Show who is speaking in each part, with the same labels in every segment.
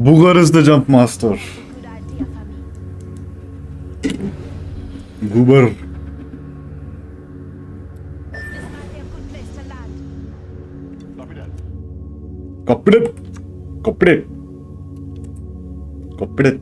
Speaker 1: Booger is the jump master. Goober. Copied it. Copied it. Copied it.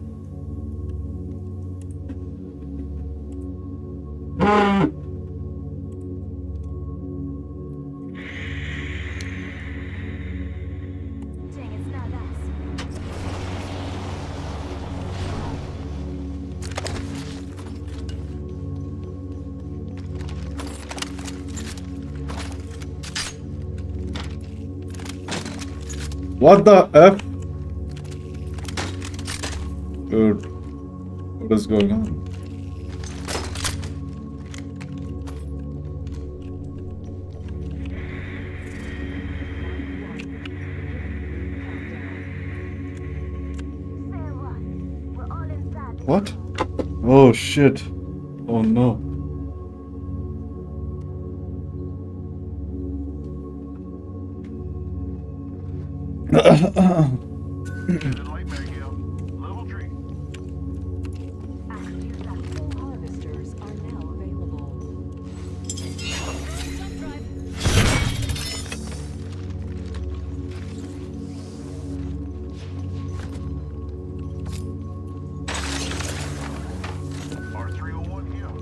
Speaker 1: What the F? Dude, what is going on? What? Oh shit. Oh no.
Speaker 2: Harvesters are now available.
Speaker 3: R301 here.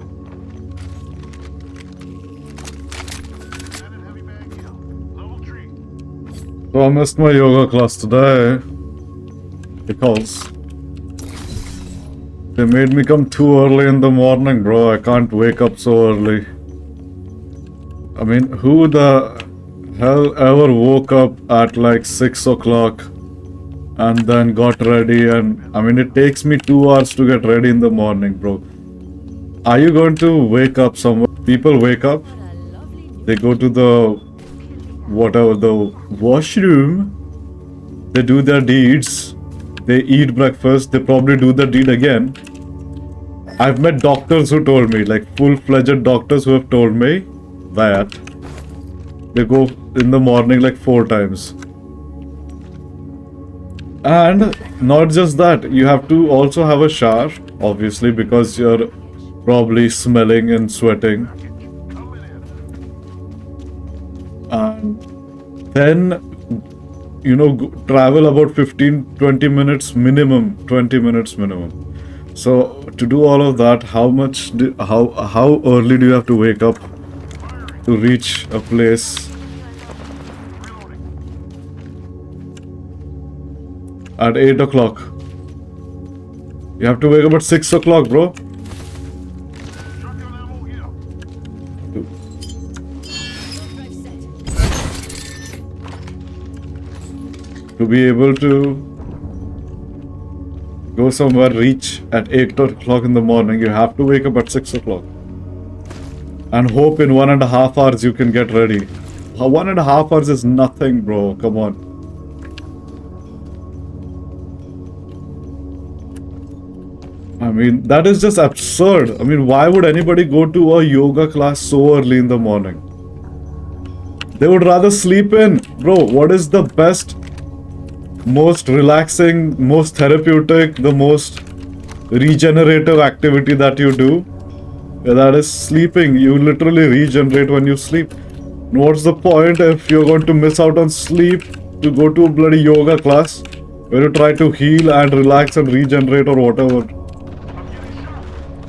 Speaker 3: Sending heavy mag here. Level 3.
Speaker 1: So I missed my yoga class today because they made me come too early in the morning, bro. I can't wake up so early. I mean, who the hell ever woke up at like 6 o'clock and then got ready? And I mean, it takes me 2 hours to get ready in the morning, bro. Are you going to wake up somewhere? People wake up, they go to the whatever, the washroom, they do their deeds, they eat breakfast, they probably do the deed again. I've met doctors who told me, like full-fledged doctors who have told me that they go in the morning like 4 times. And not just that, you have to also have a shower, obviously, because you're probably smelling and sweating. And then, you know, travel about 15-20 minutes minimum, 20 minutes minimum. So to do all of that, how early do you have to wake up to reach a place? At 8 o'clock. You have to wake up at 6 o'clock, bro.
Speaker 3: Shotgun ammo here.
Speaker 1: To be able to go somewhere, reach at 8 o'clock in the morning, you have to wake up at 6 o'clock. And hope in 1.5 hours you can get ready. 1.5 hours is nothing, bro. Come on. I mean, that is just absurd. I mean, why would anybody go to a yoga class so early in the morning? They would rather sleep in. Bro, what is the best, most relaxing, most therapeutic, the most regenerative activity that you do? Yeah, that is sleeping. You literally regenerate when you sleep. What's the point if you're going to miss out on sleep to go to a bloody yoga class where you try to heal and relax and regenerate or whatever?
Speaker 3: I'm getting shot.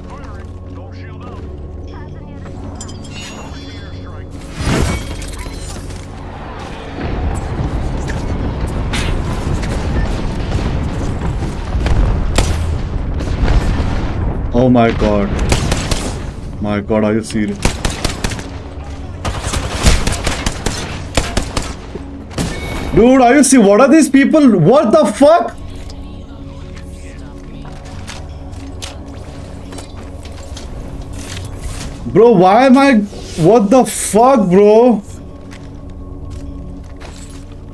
Speaker 3: Firing. Don't shield up. Calling the airstrike.
Speaker 1: Oh my god. My god, are you serious? Dude, are you see? What are these people? What the fuck? Bro, why am I... What the fuck, bro?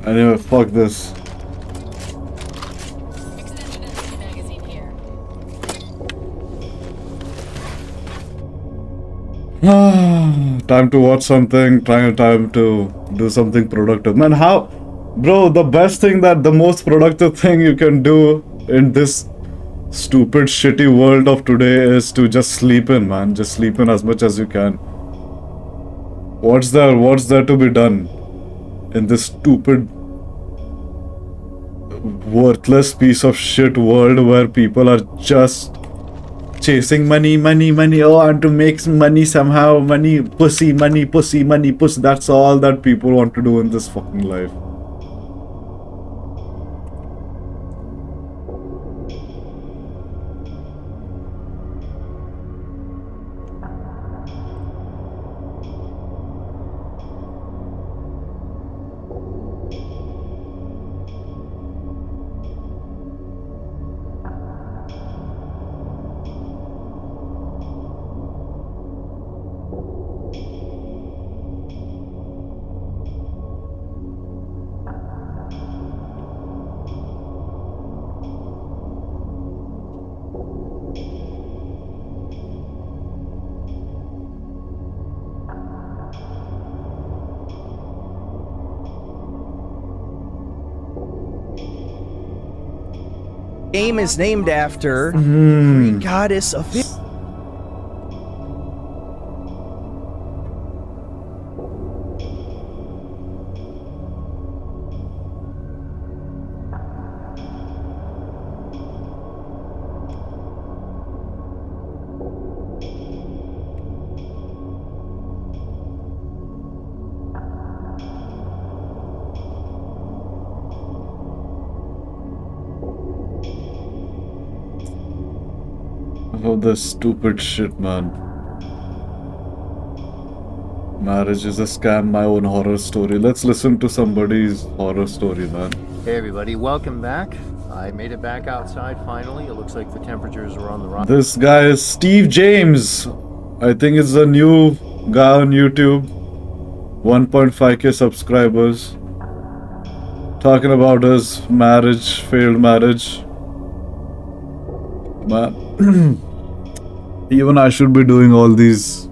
Speaker 1: Anyway, fuck this.
Speaker 2: Extended magazine here.
Speaker 1: Time to watch something, time to do something productive. Man, how Bro, the best thing the most productive thing you can do in this stupid, shitty world of today is to just sleep in, man. Just sleep in as much as you can. What's there to be done in this stupid, worthless piece of shit world where people are just chasing money, money, money. Oh, and to make money somehow, money, pussy, money, pussy, money, pussy. That's all that people want to do in this fucking life.
Speaker 4: Game is named after Greek goddess of
Speaker 1: Oh, this stupid shit, man. Marriage is a scam, my own horror story. Let's listen to somebody's horror story, man.
Speaker 5: Hey everybody, welcome back. I made it back outside finally. It looks like the temperatures are on the rise.
Speaker 1: This guy is Steve James. I think it's a new guy on YouTube. 1.5k subscribers. Talking about his marriage, failed marriage. Man, even I should be doing all these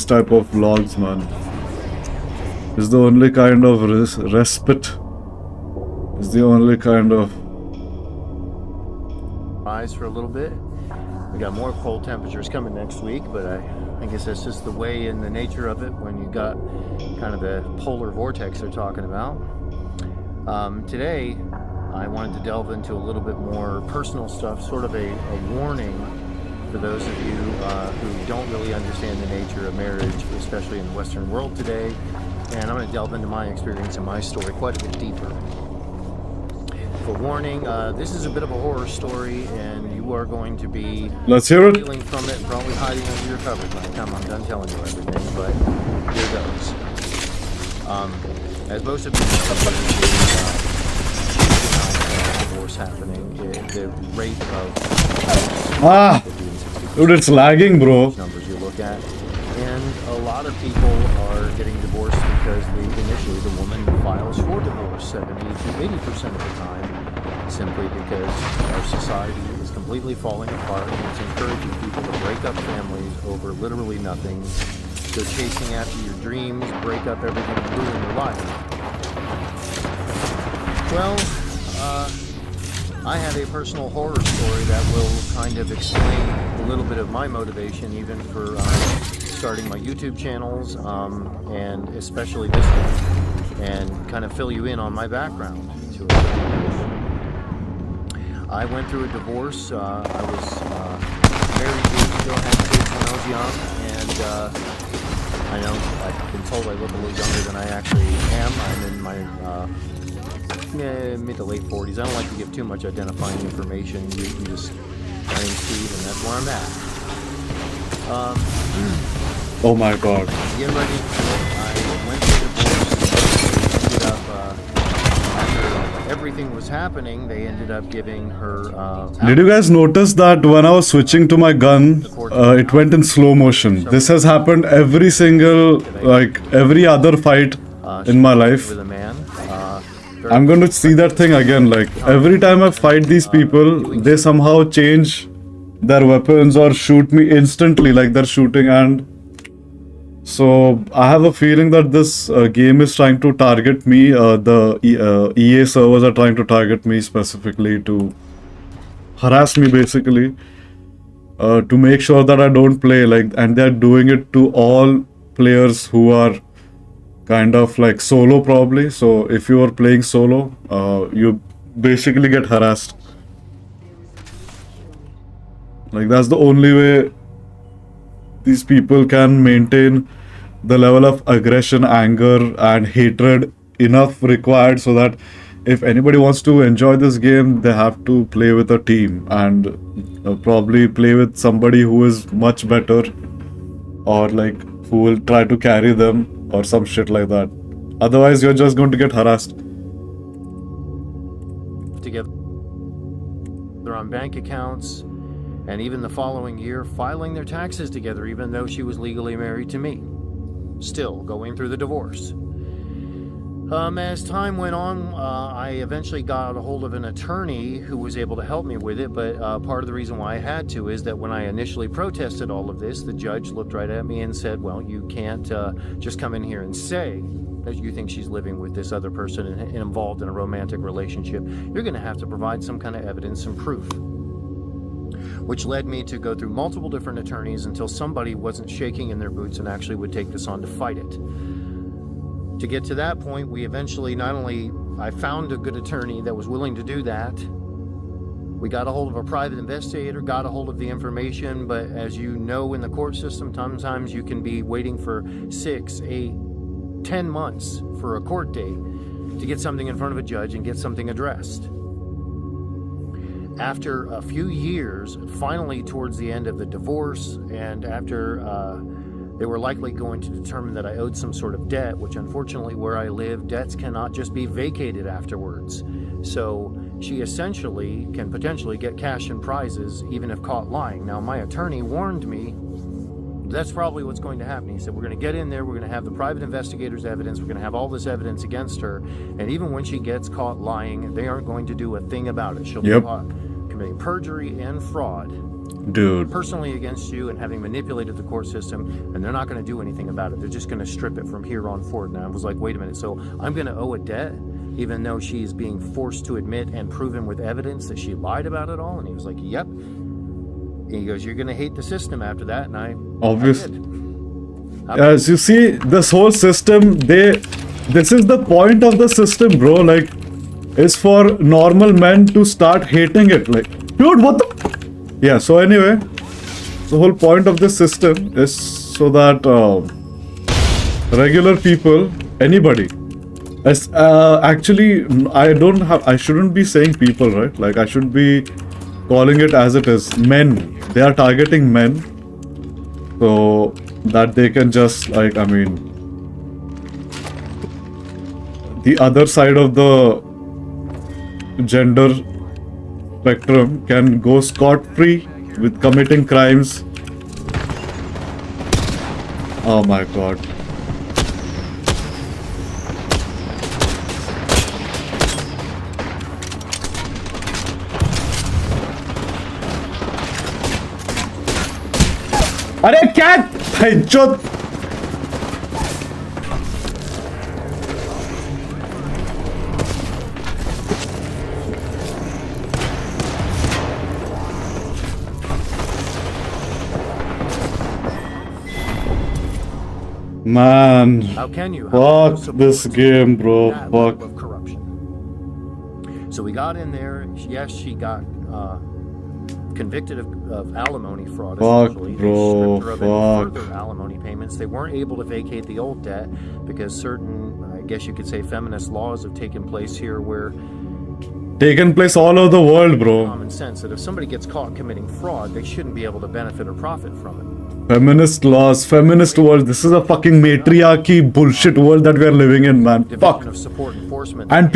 Speaker 1: type of vlogs, man. It's the only kind of respite. It's the only kind of
Speaker 5: Rise for a little bit. We got more cold temperatures coming next week, but I guess that's just the way and the nature of it when you got kind of the polar vortex they're talking about. Today, I wanted to delve into a little bit more personal stuff, sort of a warning for those of you who don't really understand the nature of marriage, especially in the Western world today. And I'm going to delve into my experience and my story quite a bit deeper. For warning, this is a bit of a horror story, and you are going to be
Speaker 1: Let's hear it.
Speaker 5: feeling from it, probably hiding under your covers by the time I'm done telling you everything, but here goes. As most of you know, there's divorce happening. The rate of
Speaker 1: Ah, dude, it's lagging, bro.
Speaker 5: numbers you look at, and a lot of people are getting divorced because initially the woman files for divorce 70 to 80% of the time, simply because our society is completely falling apart, and it's encouraging people to break up families over literally nothing. Go chasing after your dreams, break up everything, and ruin your life. Well, I have a personal horror story that will kind of explain a little bit of my motivation, even for starting my YouTube channels, and especially this one, and kind of fill you in on my background to it. I went through a divorce. I was married years ago, had kids when I was young, and I know I've been told I look a little younger than I actually am. I'm in my mid to late 40s. I don't like to give too much identifying information. You can just, my name's Steve, and that's where I'm at.
Speaker 1: Oh my god.
Speaker 5: Get ready for it. I went through divorce. Ended up, after everything was happening, they ended up giving her.
Speaker 1: Did you guys notice that when I was switching to my gun, it went in slow motion? This has happened every single, like every other fight in my life.
Speaker 5: With a man.
Speaker 1: I'm going to see that thing again. Like every time I fight these people, they somehow change their weapons or shoot me instantly, like they're shooting, and So I have a feeling that this game is trying to target me. EA servers are trying to target me specifically to harass me, basically, to make sure that I don't play. Like, and they're doing it to all players who are kind of like solo, probably. So if you are playing solo, you basically get harassed. Like, that's the only way these people can maintain the level of aggression, anger, and hatred enough required so that if anybody wants to enjoy this game, they have to play with a team and probably play with somebody who is much better, or like who will try to carry them or some shit like that. Otherwise, you're just going to get harassed.
Speaker 5: Together on bank accounts, and even the following year filing their taxes together, even though she was legally married to me. Still going through the divorce. As time went on, I eventually got a hold of an attorney who was able to help me with it, but part of the reason why I had to is that when I initially protested all of this, the judge looked right at me and said, well, you can't just come in here and say that you think she's living with this other person and involved in a romantic relationship. You're going to have to provide some kind of evidence and proof. Which led me to go through multiple different attorneys until somebody wasn't shaking in their boots and actually would take this on to fight it. To get to that point, we eventually I found a good attorney that was willing to do that. We got a hold of a private investigator, got a hold of the information, but as you know, in the court system, sometimes you can be waiting for 6, 8, 10 months for a court date to get something in front of a judge and get something addressed. After a few years, finally towards the end of the divorce, and after they were likely going to determine that I owed some sort of debt, which unfortunately where I live, debts cannot just be vacated afterwards. So she essentially can potentially get cash and prizes even if caught lying. Now, my attorney warned me that's probably what's going to happen. He said, we're going to get in there, we're going to have the private investigator's evidence, we're going to have all this evidence against her, and even when she gets caught lying, they aren't going to do a thing about it. She'll be caught committing perjury and fraud, personally against you and having manipulated the court system, and they're not going to do anything about it. They're just going to strip it from here on forward. And I was like, wait a minute, so I'm going to owe a debt even though she's being forced to admit and proven with evidence that she lied about it all? And he was like, yep. And he goes, you're going to hate the system after that. And I
Speaker 1: obviously, as you see, this whole system, this is the point of the system, bro. Like, is for normal men to start hating it. Like, dude, what the? Yeah, so anyway, the whole point of this system is so that regular people, anybody, actually, I shouldn't be saying people, right? Like, I should be calling it as it is. Men. They are targeting men so that they can just, like, I mean, the other side of the gender spectrum can go scot-free with committing crimes. Oh my god. अरे क्या भैंचोद Man,
Speaker 5: how can you?
Speaker 1: Fuck this game, bro. Fuck.
Speaker 5: Of corruption. So we got in there. Yes, she got convicted of alimony fraud.
Speaker 1: Fuck,
Speaker 5: essentially.
Speaker 1: bro.
Speaker 5: They stripped her of any further alimony payments. They weren't able to vacate the old debt because certain, I guess you could say, feminist laws have taken place here where
Speaker 1: Taken place all over the world, bro.
Speaker 5: common sense that if somebody gets caught committing fraud, they shouldn't be able to benefit or profit from it.
Speaker 1: Feminist laws, feminist world. This is a fucking matriarchy bullshit world that we are living in, man.
Speaker 5: Division
Speaker 1: Fuck.
Speaker 5: of support enforcement.
Speaker 1: And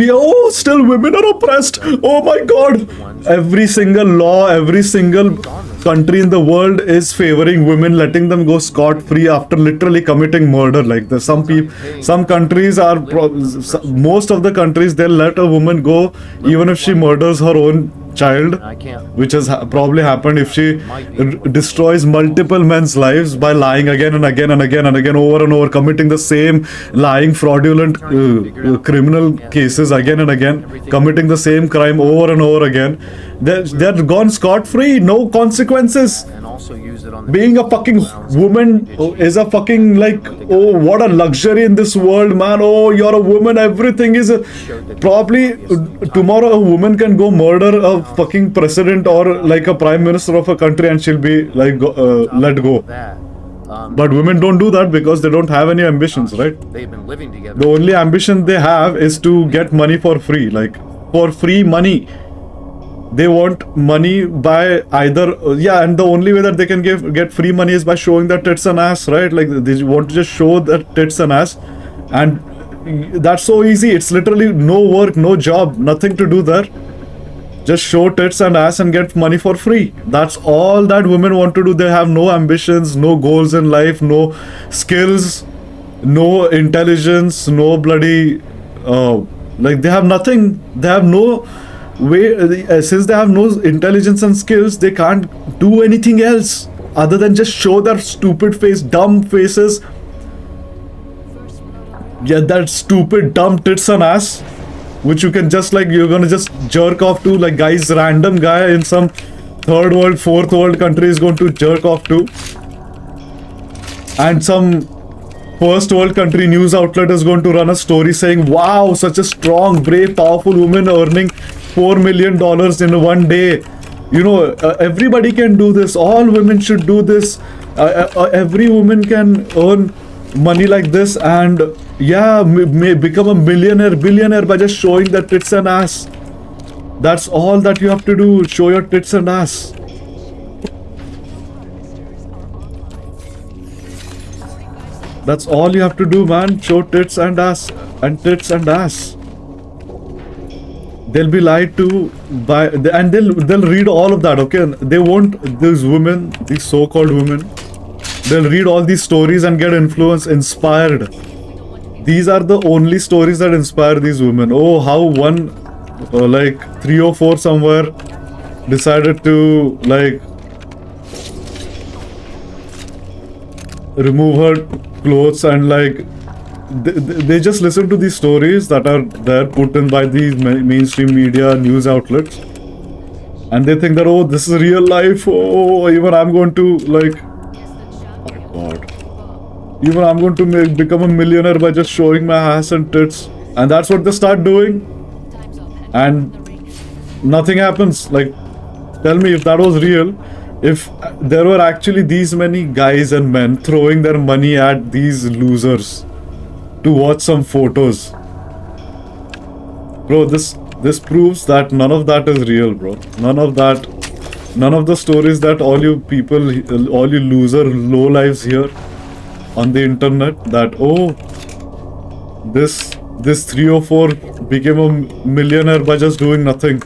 Speaker 1: still women are oppressed. Oh my god. Every single law, every single country in the world is favoring women, letting them go scot-free after literally committing murder. Like there's some countries most of the countries, they'll let a woman go even if she murders her own child,
Speaker 5: I can't.
Speaker 1: which has probably happened if she destroys multiple men's lives by lying again and again and again and again, over and over, committing the same lying, fraudulent criminal cases again and again, committing the same crime over and over again. They're gone scot-free, no consequences.
Speaker 5: And also use it on the
Speaker 1: Being a fucking woman is a fucking, like, oh, what a luxury in this world, man. Oh, you're a woman, everything is probably tomorrow a woman can go murder a fucking president or like a prime minister of a country and she'll be like let go.
Speaker 5: that.
Speaker 1: But women don't do that because they don't have any ambitions, right?
Speaker 5: They've been living together.
Speaker 1: The only ambition they have is to get money for free, like for free money. They want money by either, and the only way that they can get free money is by showing their tits and ass, right? Like they want to just show their tits and ass, and that's so easy. It's literally no work, no job, nothing to do there. Just show tits and ass and get money for free. That's all that women want to do. They have no ambitions, no goals in life, no skills, no intelligence, no bloody like they have nothing. They have no way. Since they have no intelligence and skills, they can't do anything else other than just show their stupid face, dumb faces. Yeah, that stupid dumb tits and ass, which you can just, like, you're gonna just jerk off to, like, guys, random guy in some third world, fourth world country is going to jerk off to, and some first world country news outlet is going to run a story saying, wow, such a strong, brave, powerful woman earning $4 million in one day. You know, everybody can do this. All women should do this. Every woman can earn money like this and may become a billionaire by just showing their tits and ass. That's all that you have to do. Show your tits and ass. That's all you have to do, man. Show tits and ass and tits and ass. They'll be lied to by, and they'll read all of that. Okay, they won't. These women, these so-called women, they'll read all these stories and get influenced, inspired. These are the only stories that inspire these women. Oh, how one, like 3 or 4 somewhere, decided to, like, remove her clothes and, like, they just listen to these stories that are there put in by these mainstream media news outlets, and they think that, oh, this is real life. Oh, even I'm going to, like, God, even I'm going to become a millionaire by just showing my ass and tits, and that's what they start doing, and nothing happens. Like, tell me if that was real. If there were actually these many guys and men throwing their money at these losers to watch some photos, bro, this proves that none of that is real, bro. None of the stories that all you people, all you loser low lives here on the internet, that, oh, this 3 or 4 became a millionaire by just doing nothing.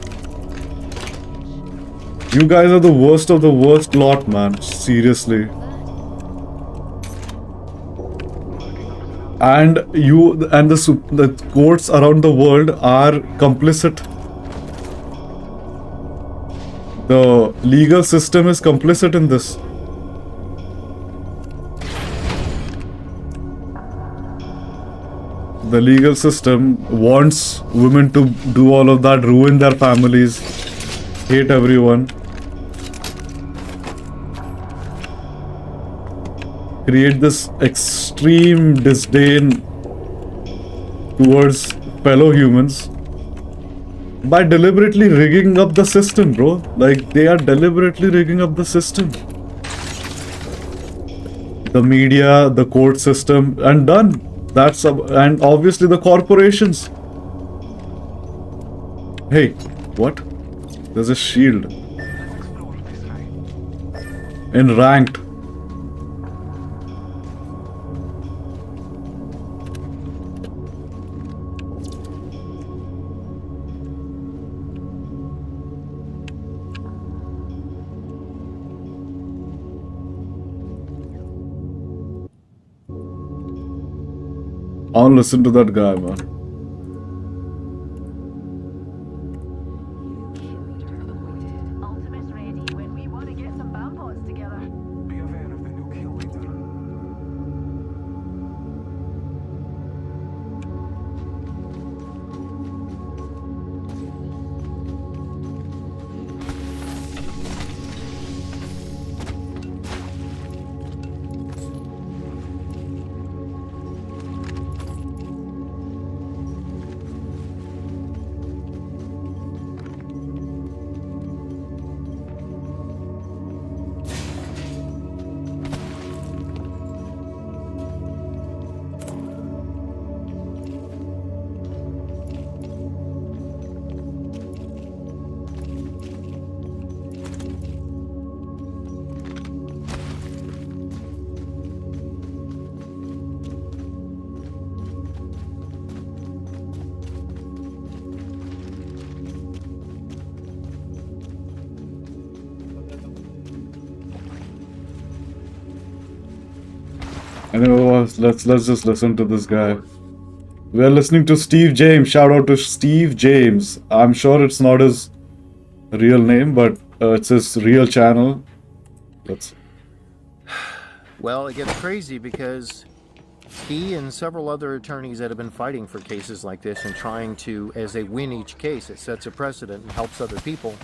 Speaker 1: You guys are the worst of the worst lot, man. Seriously. And you and the courts around the world are complicit. The legal system is complicit in this. The legal system wants women to do all of that, ruin their families, hate everyone, create this extreme disdain towards fellow humans by deliberately rigging up the system, bro. Like, they are deliberately rigging up the system. The media, the court system, and done. That's and obviously the corporations. Hey, what? There's a shield. In ranked. I'll listen to that guy, man. Anyway, let's just listen to this guy. We are listening to Steve James. Shout out to Steve James. I'm sure it's not his real name, but it's his real channel. Let's.
Speaker 5: Well, it gets crazy because he and several other attorneys that have been fighting for cases like this and trying to, as they win each case, it sets a precedent and helps other people.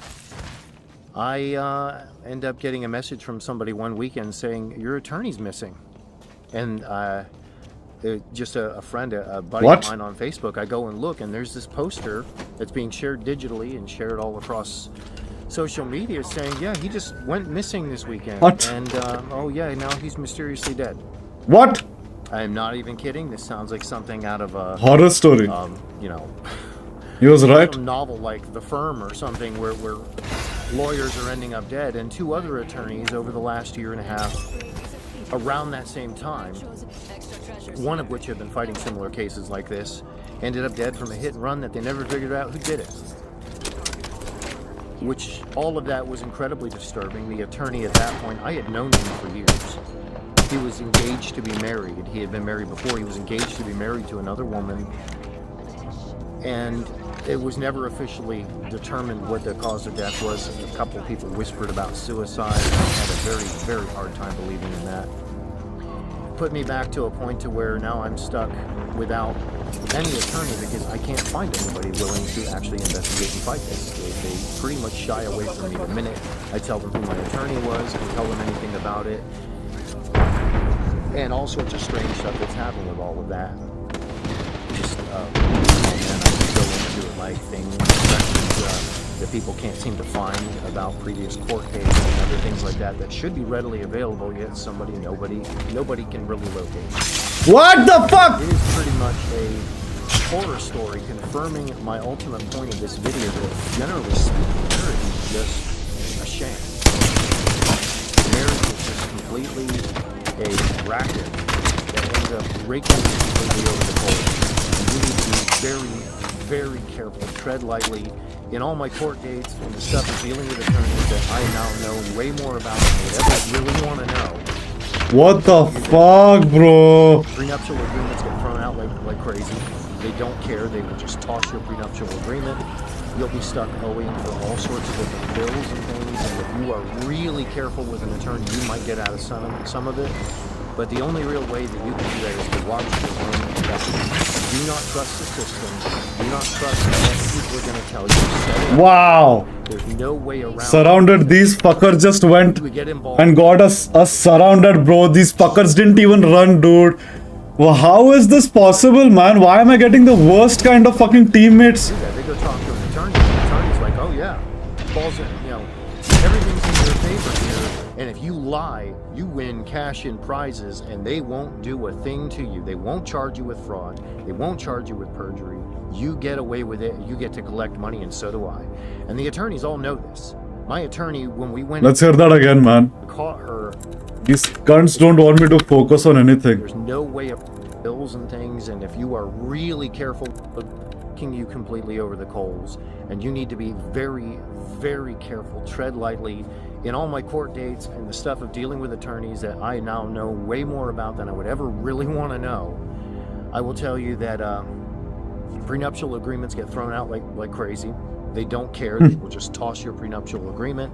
Speaker 5: I end up getting a message from somebody one weekend saying, your attorney's missing. And just a friend, a buddy of mine on Facebook, I go and look, and there's this poster that's being shared digitally and shared all across social media saying, yeah, he just went missing this weekend.
Speaker 1: What?
Speaker 5: And, oh yeah, now he's mysteriously dead.
Speaker 1: What?
Speaker 5: I'm not even kidding. This sounds like something out of a
Speaker 1: horror story.
Speaker 5: You know,
Speaker 1: He was right.
Speaker 5: some novel like The Firm or something where lawyers are ending up dead. And two other attorneys over the last year and a half, around that same time, one of which have been fighting similar cases like this, ended up dead from a hit and run that they never figured out who did it. Which, all of that was incredibly disturbing. The attorney at that point, I had known him for years. He was engaged to be married. He had been married before. He was engaged to be married to another woman. And it was never officially determined what the cause of death was. A couple of people whispered about suicide. I had a very, very hard time believing in that. Put me back to a point to where now I'm stuck without any attorney because I can't find anybody willing to actually investigate and fight this. They pretty much shy away from me the minute I tell them who my attorney was and tell them anything about it. And all sorts of strange stuff that's happened with all of that. Just, oh man, I could go into it like things that people can't seem to find about previous court cases and other things like that that should be readily available, yet nobody can really locate.
Speaker 1: What the fuck?
Speaker 5: It is pretty much a horror story confirming my ultimate point of this video that generally speaking, marriage is just a sham. Marriage is just completely a racket that ends up raking completely over the coals. You need to be very, very careful, tread lightly. In all my court dates and the stuff of dealing with attorneys that I now know way more about than I ever really want to know.
Speaker 1: What the fuck, bro?
Speaker 5: Prenuptial agreements get thrown out like crazy. They don't care. They will just toss your prenuptial agreement. You'll be stuck owing for all sorts of different bills and things. And if you are really careful with an attorney, you might get out of some of it. But the only real way that you can do that is to watch your own investment. Do not trust the system. Do not trust what people are going to tell you.
Speaker 1: Wow.
Speaker 5: There's no way around.
Speaker 1: Surrounded. These fuckers just went and got us surrounded, bro. These fuckers didn't even run, dude. Well, how is this possible, man? Why am I getting the worst kind of fucking teammates?
Speaker 5: Do that. They go talk to an attorney. And the attorney's like, oh yeah, balls in, everything's in your favor here. And if you lie, you win cash in prizes, and they won't do a thing to you. They won't charge you with fraud. They won't charge you with perjury. You get away with it. You get to collect money, and so do I. And the attorneys all know this. My attorney, when we went...
Speaker 1: Let's hear that again, man.
Speaker 5: Caught her...
Speaker 1: These cunts don't want me to focus on anything.
Speaker 5: There's no way of bills and things, and if you are really careful, kicking you completely over the coals, and you need to be very, very careful, tread lightly. In all my court dates and the stuff of dealing with attorneys that I now know way more about than I would ever really want to know, I will tell you that prenuptial agreements get thrown out like crazy. They don't care. They will just toss your prenuptial agreement.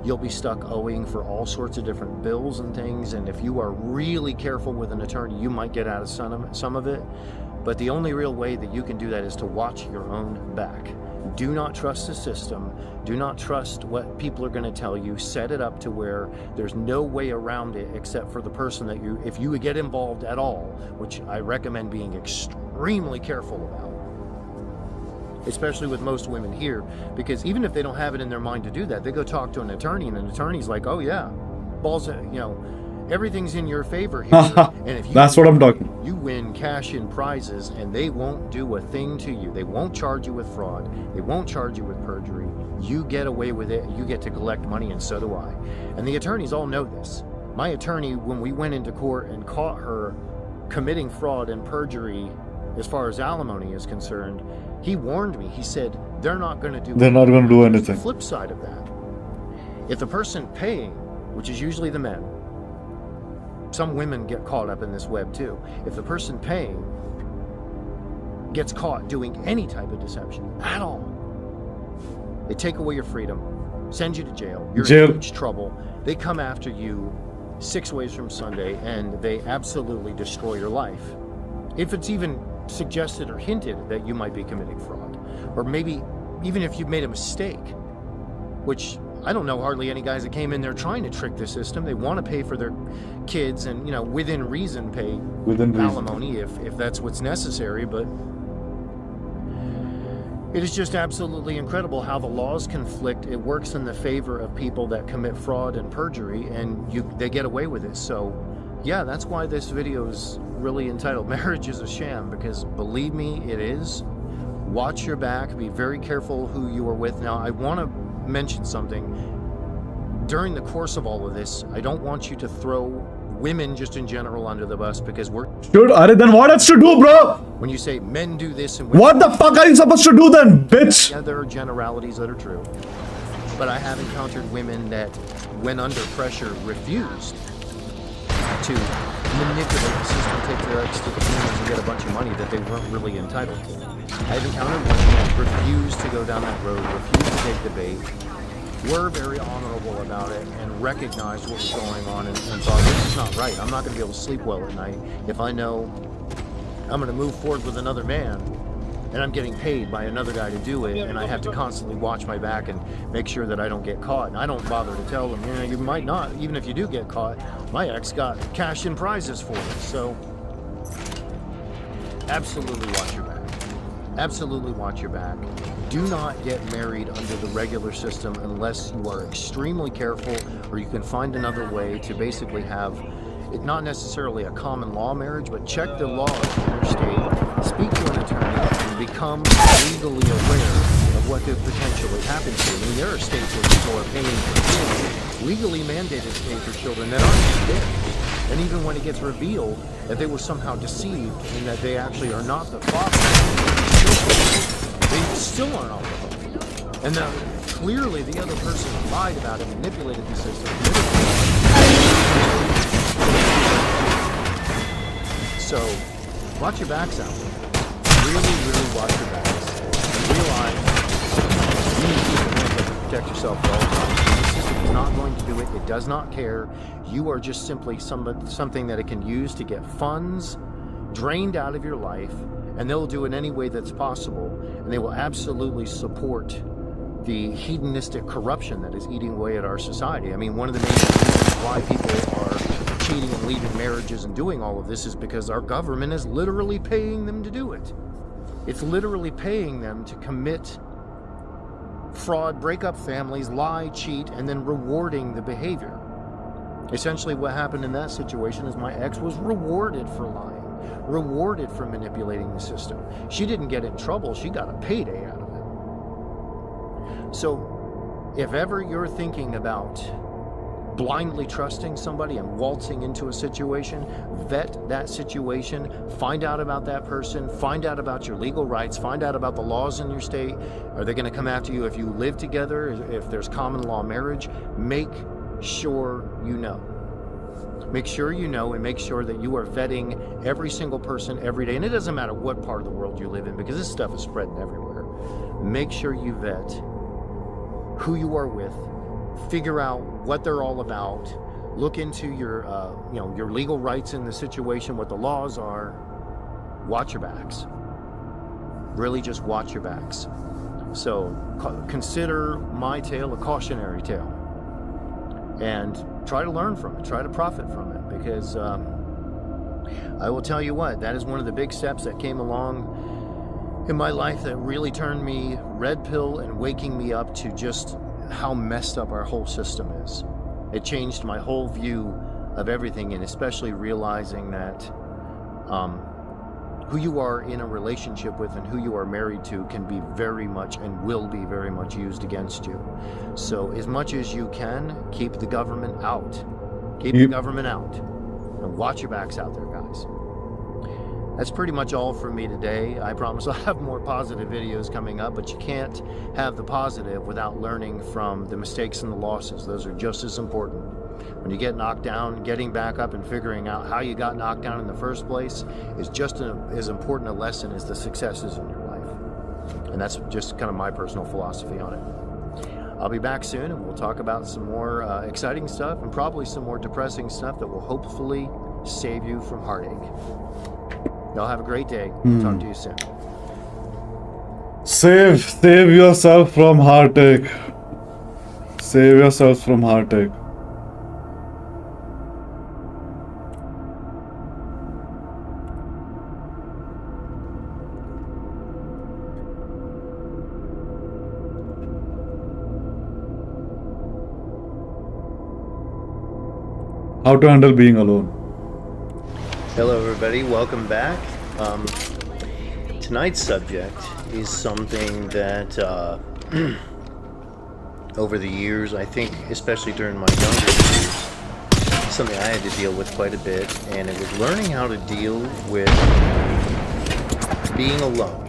Speaker 5: You'll be stuck owing for all sorts of different bills and things. And if you are really careful with an attorney, you might get out of some of it. But the only real way that you can do that is to watch your own back. Do not trust the system. Do not trust what people are going to tell you. Set it up to where there's no way around it except for the person that if you get involved at all, which I recommend being extremely careful about. Especially with most women here, because even if they don't have it in their mind to do that, they go talk to an attorney, and an attorney's like, oh yeah, balls, everything's in your favor here. And if you
Speaker 1: That's what I'm talking.
Speaker 5: You win cash in prizes, and they won't do a thing to you. They won't charge you with fraud. They won't charge you with perjury. You get away with it. You get to collect money, and so do I. And the attorneys all know this. My attorney, when we went into court and caught her committing fraud and perjury, as far as alimony is concerned, he warned me. He said, they're not going to do anything. The flip side of that, if the person paying, which is usually the men, some women get caught up in this web too. If the person paying gets caught doing any type of deception at all, they take away your freedom, send you to jail. You're in huge trouble. They come after you 6 ways from Sunday, and they absolutely destroy your life. If it's even suggested or hinted that you might be committing fraud, or maybe even if you've made a mistake, which I don't know hardly any guys that came in there trying to trick the system. They want to pay for their kids and, you know, within reason pay alimony if that's what's necessary, but it is just absolutely incredible how the laws conflict. It works in the favor of people that commit fraud and perjury, and they get away with it. So, yeah, that's why this video is really entitled Marriage is a Sham, because believe me, it is. Watch your back. Be very careful who you are with. Now, I want to mention something. During the course of all of this, I don't want you to throw women just in general under the bus, because we're...
Speaker 1: Dude, then what else to do, bro?
Speaker 5: When you say men do this and women...
Speaker 1: What the fuck are you supposed to do then, bitch?
Speaker 5: Yeah, there are generalities that are true. But I have encountered women that, when under pressure, refused to manipulate the system, take their ex to the casinos and get a bunch of money that they weren't really entitled to. I've encountered women that refused to go down that road, refused to take the bait, were very honorable about it, and recognized what was going on, and thought, this is not right. I'm not going to be able to sleep well at night if I know I'm going to move forward with another man, and I'm getting paid by another guy to do it, and I have to constantly watch my back and make sure that I don't get caught. And I don't bother to tell them, you know, you might not, even if you do get caught. My ex got cash and prizes for it. So absolutely watch your back. Absolutely watch your back. Do not get married under the regular system unless you are extremely careful, or you can find another way to basically have it, not necessarily a common law marriage, but check the laws in your state, speak to an attorney, and become legally aware of what could potentially happen to you. I mean, there are states where people are paying for kids, legally mandated to pay for children that aren't theirs. And even when it gets revealed that they were somehow deceived and that they actually are not the father, they still aren't on the hook. And now, clearly, the other person lied about it, manipulated the system. So, watch your backs out. Really, really watch your backs. And realize you need to keep your hands up to protect yourself at all times. The system is not going to do it. It does not care. You are just simply something that it can use to get funds drained out of your life, and they'll do it any way that's possible, and they will absolutely support the hedonistic corruption that is eating away at our society. I mean, one of the main reasons why people are cheating and leaving marriages and doing all of this is because our government is literally paying them to do it. It's literally paying them to commit fraud, break up families, lie, cheat, and then rewarding the behavior. Essentially what happened in that situation is my ex was rewarded for lying, rewarded for manipulating the system. She didn't get in trouble, she got a payday out of it. So if ever you're thinking about blindly trusting somebody and waltzing into a situation, vet that situation, find out about that person, find out about your legal rights, find out about the laws in your state. Are they going to come after you if you live together, if there's common law marriage? Make sure you know. Make sure you know, and make sure that you are vetting every single person every day. And it doesn't matter what part of the world you live in, because this stuff is spreading everywhere. Make sure you vet who you are with, figure out what they're all about, look into your your legal rights in the situation, what the laws are. Watch your backs. Really just watch your backs. So consider my tale a cautionary tale, and try to learn from it, try to profit from it, because I will tell you what, that is one of the big steps that came along in my life that really turned me red pill and waking me up to just how messed up our whole system is. It changed my whole view of everything, and especially realizing that who you are in a relationship with and who you are married to can be very much and will be very much used against you. So as much as you can, keep the government out. Keep the government out. And watch your backs out there, guys. That's pretty much all for me today. I promise I'll have more positive videos coming up, but you can't have the positive without learning from the mistakes and the losses. Those are just as important. When you get knocked down, getting back up and figuring out how you got knocked down in the first place is just as important a lesson as the successes in your life. And that's just kind of my personal philosophy on it. I'll be back soon, and we'll talk about some more exciting stuff and probably some more depressing stuff that will hopefully save you from heartache. Y'all have a great day. Talk to you soon.
Speaker 1: Save yourself from heartache. Save yourself from heartache. How to handle being alone.
Speaker 5: Hello, everybody. Welcome back. Tonight's subject is something that over the years, I think, especially during my younger years, something I had to deal with quite a bit, and it was learning how to deal with being alone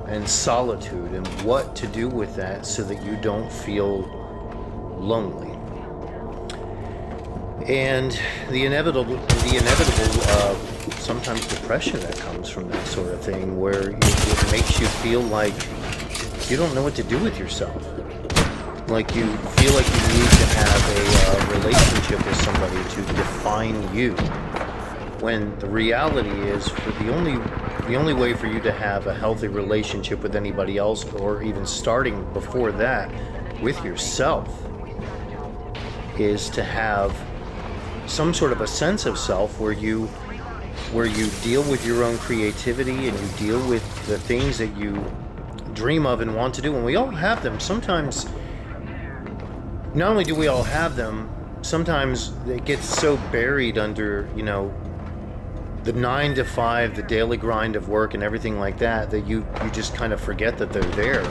Speaker 5: and solitude and what to do with that so that you don't feel lonely. And the inevitable sometimes depression that comes from that sort of thing, where it makes you feel like you don't know what to do with yourself. Like you feel like you need to have a relationship with somebody to define you. When the reality is, the only way for you to have a healthy relationship with anybody else, or even starting before that with yourself, is to have some sort of a sense of self where you deal with your own creativity and you deal with the things that you dream of and want to do. And we all have them. Sometimes, not only do we all have them, sometimes it gets so buried under, the 9 to 5, the daily grind of work and everything like that, that you just kind of forget that they're there.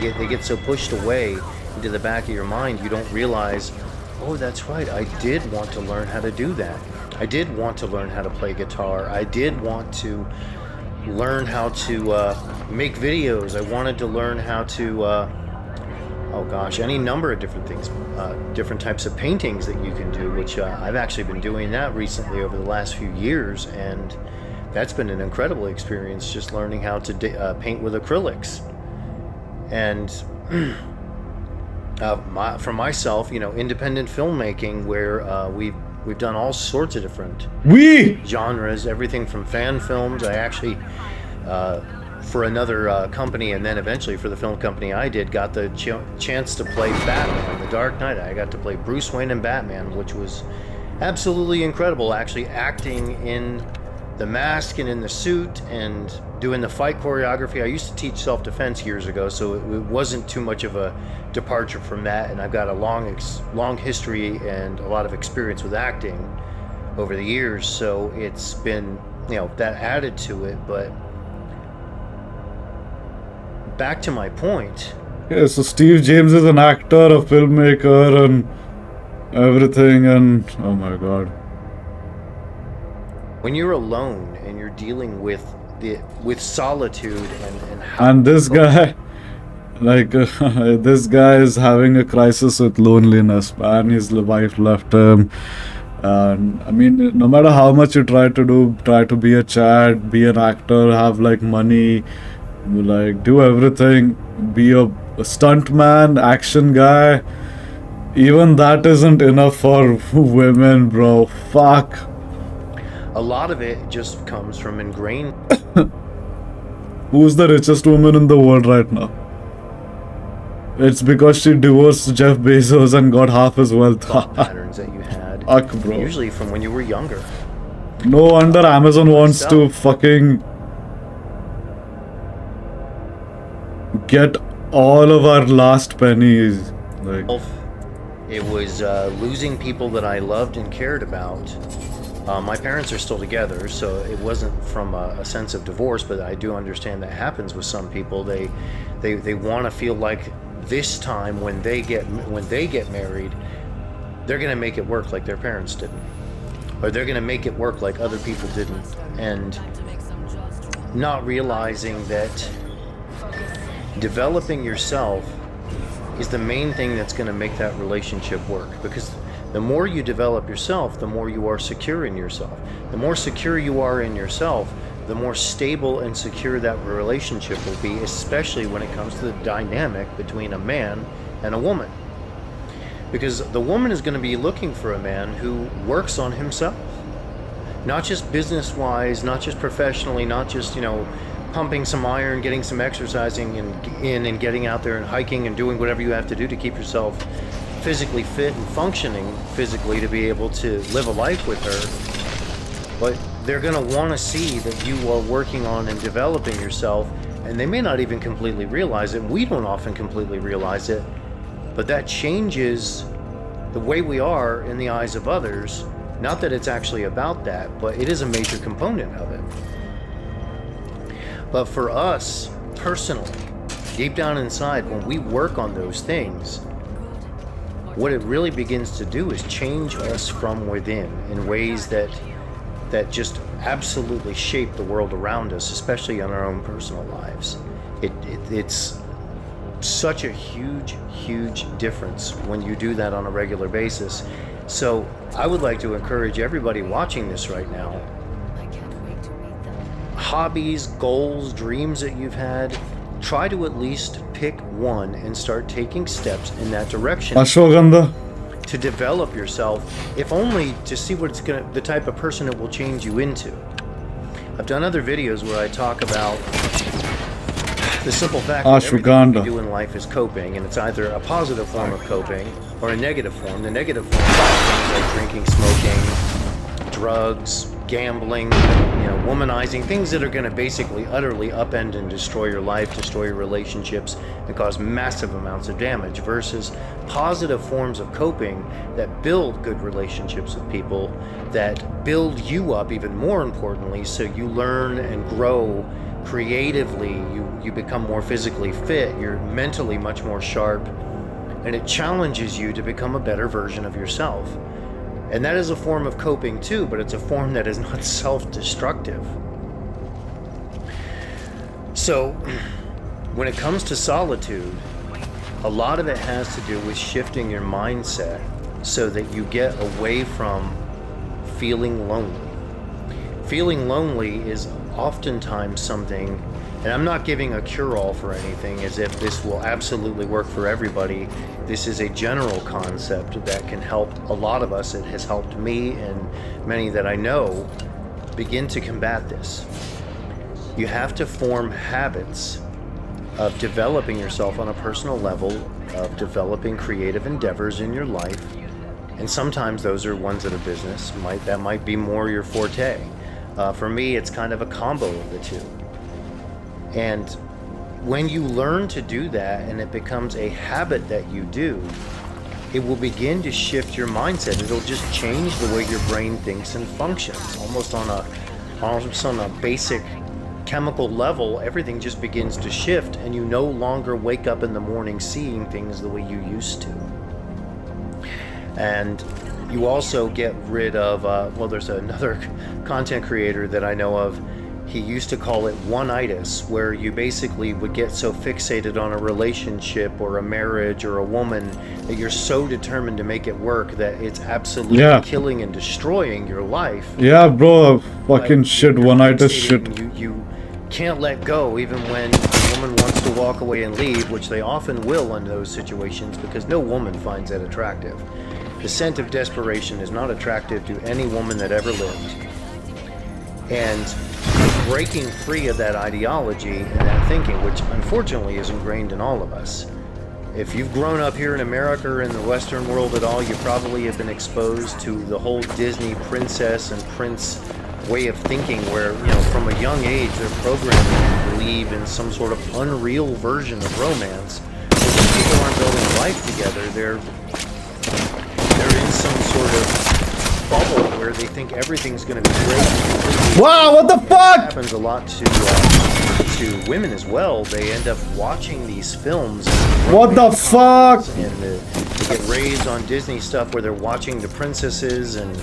Speaker 5: They get so pushed away into the back of your mind, you don't realize, oh, that's right, I did want to learn how to do that. I did want to learn how to play guitar. I did want to learn how to make videos. I wanted to learn how to, any number of different things, different types of paintings that you can do, which I've actually been doing that recently over the last few years, and that's been an incredible experience, just learning how to paint with acrylics. And for myself, independent filmmaking, where we've done all sorts of different genres, everything from fan films. I actually, for another company, and then eventually for the film company I did, got the chance to play Batman, The Dark Knight. I got to play Bruce Wayne and Batman, which was absolutely incredible, actually acting in the mask and in the suit and doing the fight choreography. I used to teach self-defense years ago, so it wasn't too much of a departure from that, and I've got a long history and a lot of experience with acting over the years, so it's been, that added to it. But back to my point.
Speaker 1: Yeah, so Steve James is an actor, a filmmaker, and everything, and oh my god.
Speaker 5: When you're alone and you're dealing with solitude
Speaker 1: and this guy, this guy is having a crisis with loneliness, man. His wife left him, and I mean, no matter how much you try to be a Chad, be an actor, have money, do everything, be a stuntman, action guy, even that isn't enough for women, bro. Fuck.
Speaker 5: a lot of it just comes from ingrained.
Speaker 1: Who's the richest woman in the world right now? It's because she divorced Jeff Bezos and got half his wealth.
Speaker 5: thought patterns that you had,
Speaker 1: Fuck, bro.
Speaker 5: usually from when you were younger.
Speaker 1: No wonder Amazon wants to fucking get all of our last pennies.
Speaker 5: It was losing people that I loved and cared about. My parents are still together, so it wasn't from a sense of divorce, but I do understand that happens with some people. They want to feel like this time when they get married, they're going to make it work like their parents didn't, or they're going to make it work like other people didn't, and not realizing that developing yourself is the main thing that's going to make that relationship work. Because The more you develop yourself, the more you are secure in yourself. The more secure you are in yourself, the more stable and secure that relationship will be, especially when it comes to the dynamic between a man and a woman. Because the woman is going to be looking for a man who works on himself. Not just business-wise, not just professionally, not just, pumping some iron, getting some exercising and getting out there and hiking and doing whatever you have to do to keep yourself physically fit and functioning physically to be able to live a life with her. But they're going to want to see that you are working on and developing yourself, and they may not even completely realize it. We don't often completely realize it, but that changes the way we are in the eyes of others. Not that it's actually about that, but it is a major component of it. But for us, personally, deep down inside, when we work on those things, what it really begins to do is change us from within in ways that just absolutely shape the world around us, especially in our own personal lives. It's such a huge difference when you do that on a regular basis. So I would like to encourage everybody watching this right now,
Speaker 2: I can't wait to meet them.
Speaker 5: hobbies, goals, dreams that you've had, try to at least pick one and start taking steps in that direction
Speaker 1: Ashwagandha.
Speaker 5: to develop yourself, if only to see what the type of person it will change you into. I've done other videos where I talk about the simple fact that everything
Speaker 1: Ashwagandha.
Speaker 5: we do in life is coping, and it's either a positive form of coping or a negative form. The negative form is things like drinking, smoking, drugs, gambling, womanizing, things that are going to basically utterly upend and destroy your life, destroy your relationships, and cause massive amounts of damage, versus positive forms of coping that build good relationships with people, that build you up even more importantly, so you learn and grow creatively, you become more physically fit, you're mentally much more sharp, and it challenges you to become a better version of yourself. And that is a form of coping too, but it's a form that is not self-destructive. So when it comes to solitude, a lot of it has to do with shifting your mindset so that you get away from feeling lonely. Feeling lonely is oftentimes something, and I'm not giving a cure-all for anything as if this will absolutely work for everybody. This is a general concept that can help a lot of us. It has helped me and many that I know begin to combat this. You have to form habits of developing yourself on a personal level, of developing creative endeavors in your life, and sometimes those are ones that are business. That might be more your forte. For me, it's kind of a combo of the two. And when you learn to do that and it becomes a habit that you do, it will begin to shift your mindset. It'll just change the way your brain thinks and functions. Almost on a basic chemical level, everything just begins to shift, and you no longer wake up in the morning seeing things the way you used to. And you also get rid of, there's another content creator that I know of. He used to call it one-itis, where you basically would get so fixated on a relationship or a marriage or a woman that you're so determined to make it work that it's absolutely killing and destroying your life.
Speaker 1: Yeah, bro, fucking shit, one-itis shit.
Speaker 5: You can't let go even when a woman wants to walk away and leave, which they often will in those situations because no woman finds that attractive. The scent of desperation is not attractive to any woman that ever lived. And breaking free of that ideology and that thinking, which unfortunately is ingrained in all of us. If you've grown up here in America or in the Western world at all, you probably have been exposed to the whole Disney princess and prince way of thinking where, from a young age, they're programmed to believe in some sort of unreal version of romance. When people aren't building life together, they're in some sort of bubble where they think everything's going to be great.
Speaker 1: Wow, what the fuck?
Speaker 5: It happens a lot to women as well. They end up watching these films.
Speaker 1: What the fuck?
Speaker 5: And they get raised on Disney stuff where they're watching the princesses, and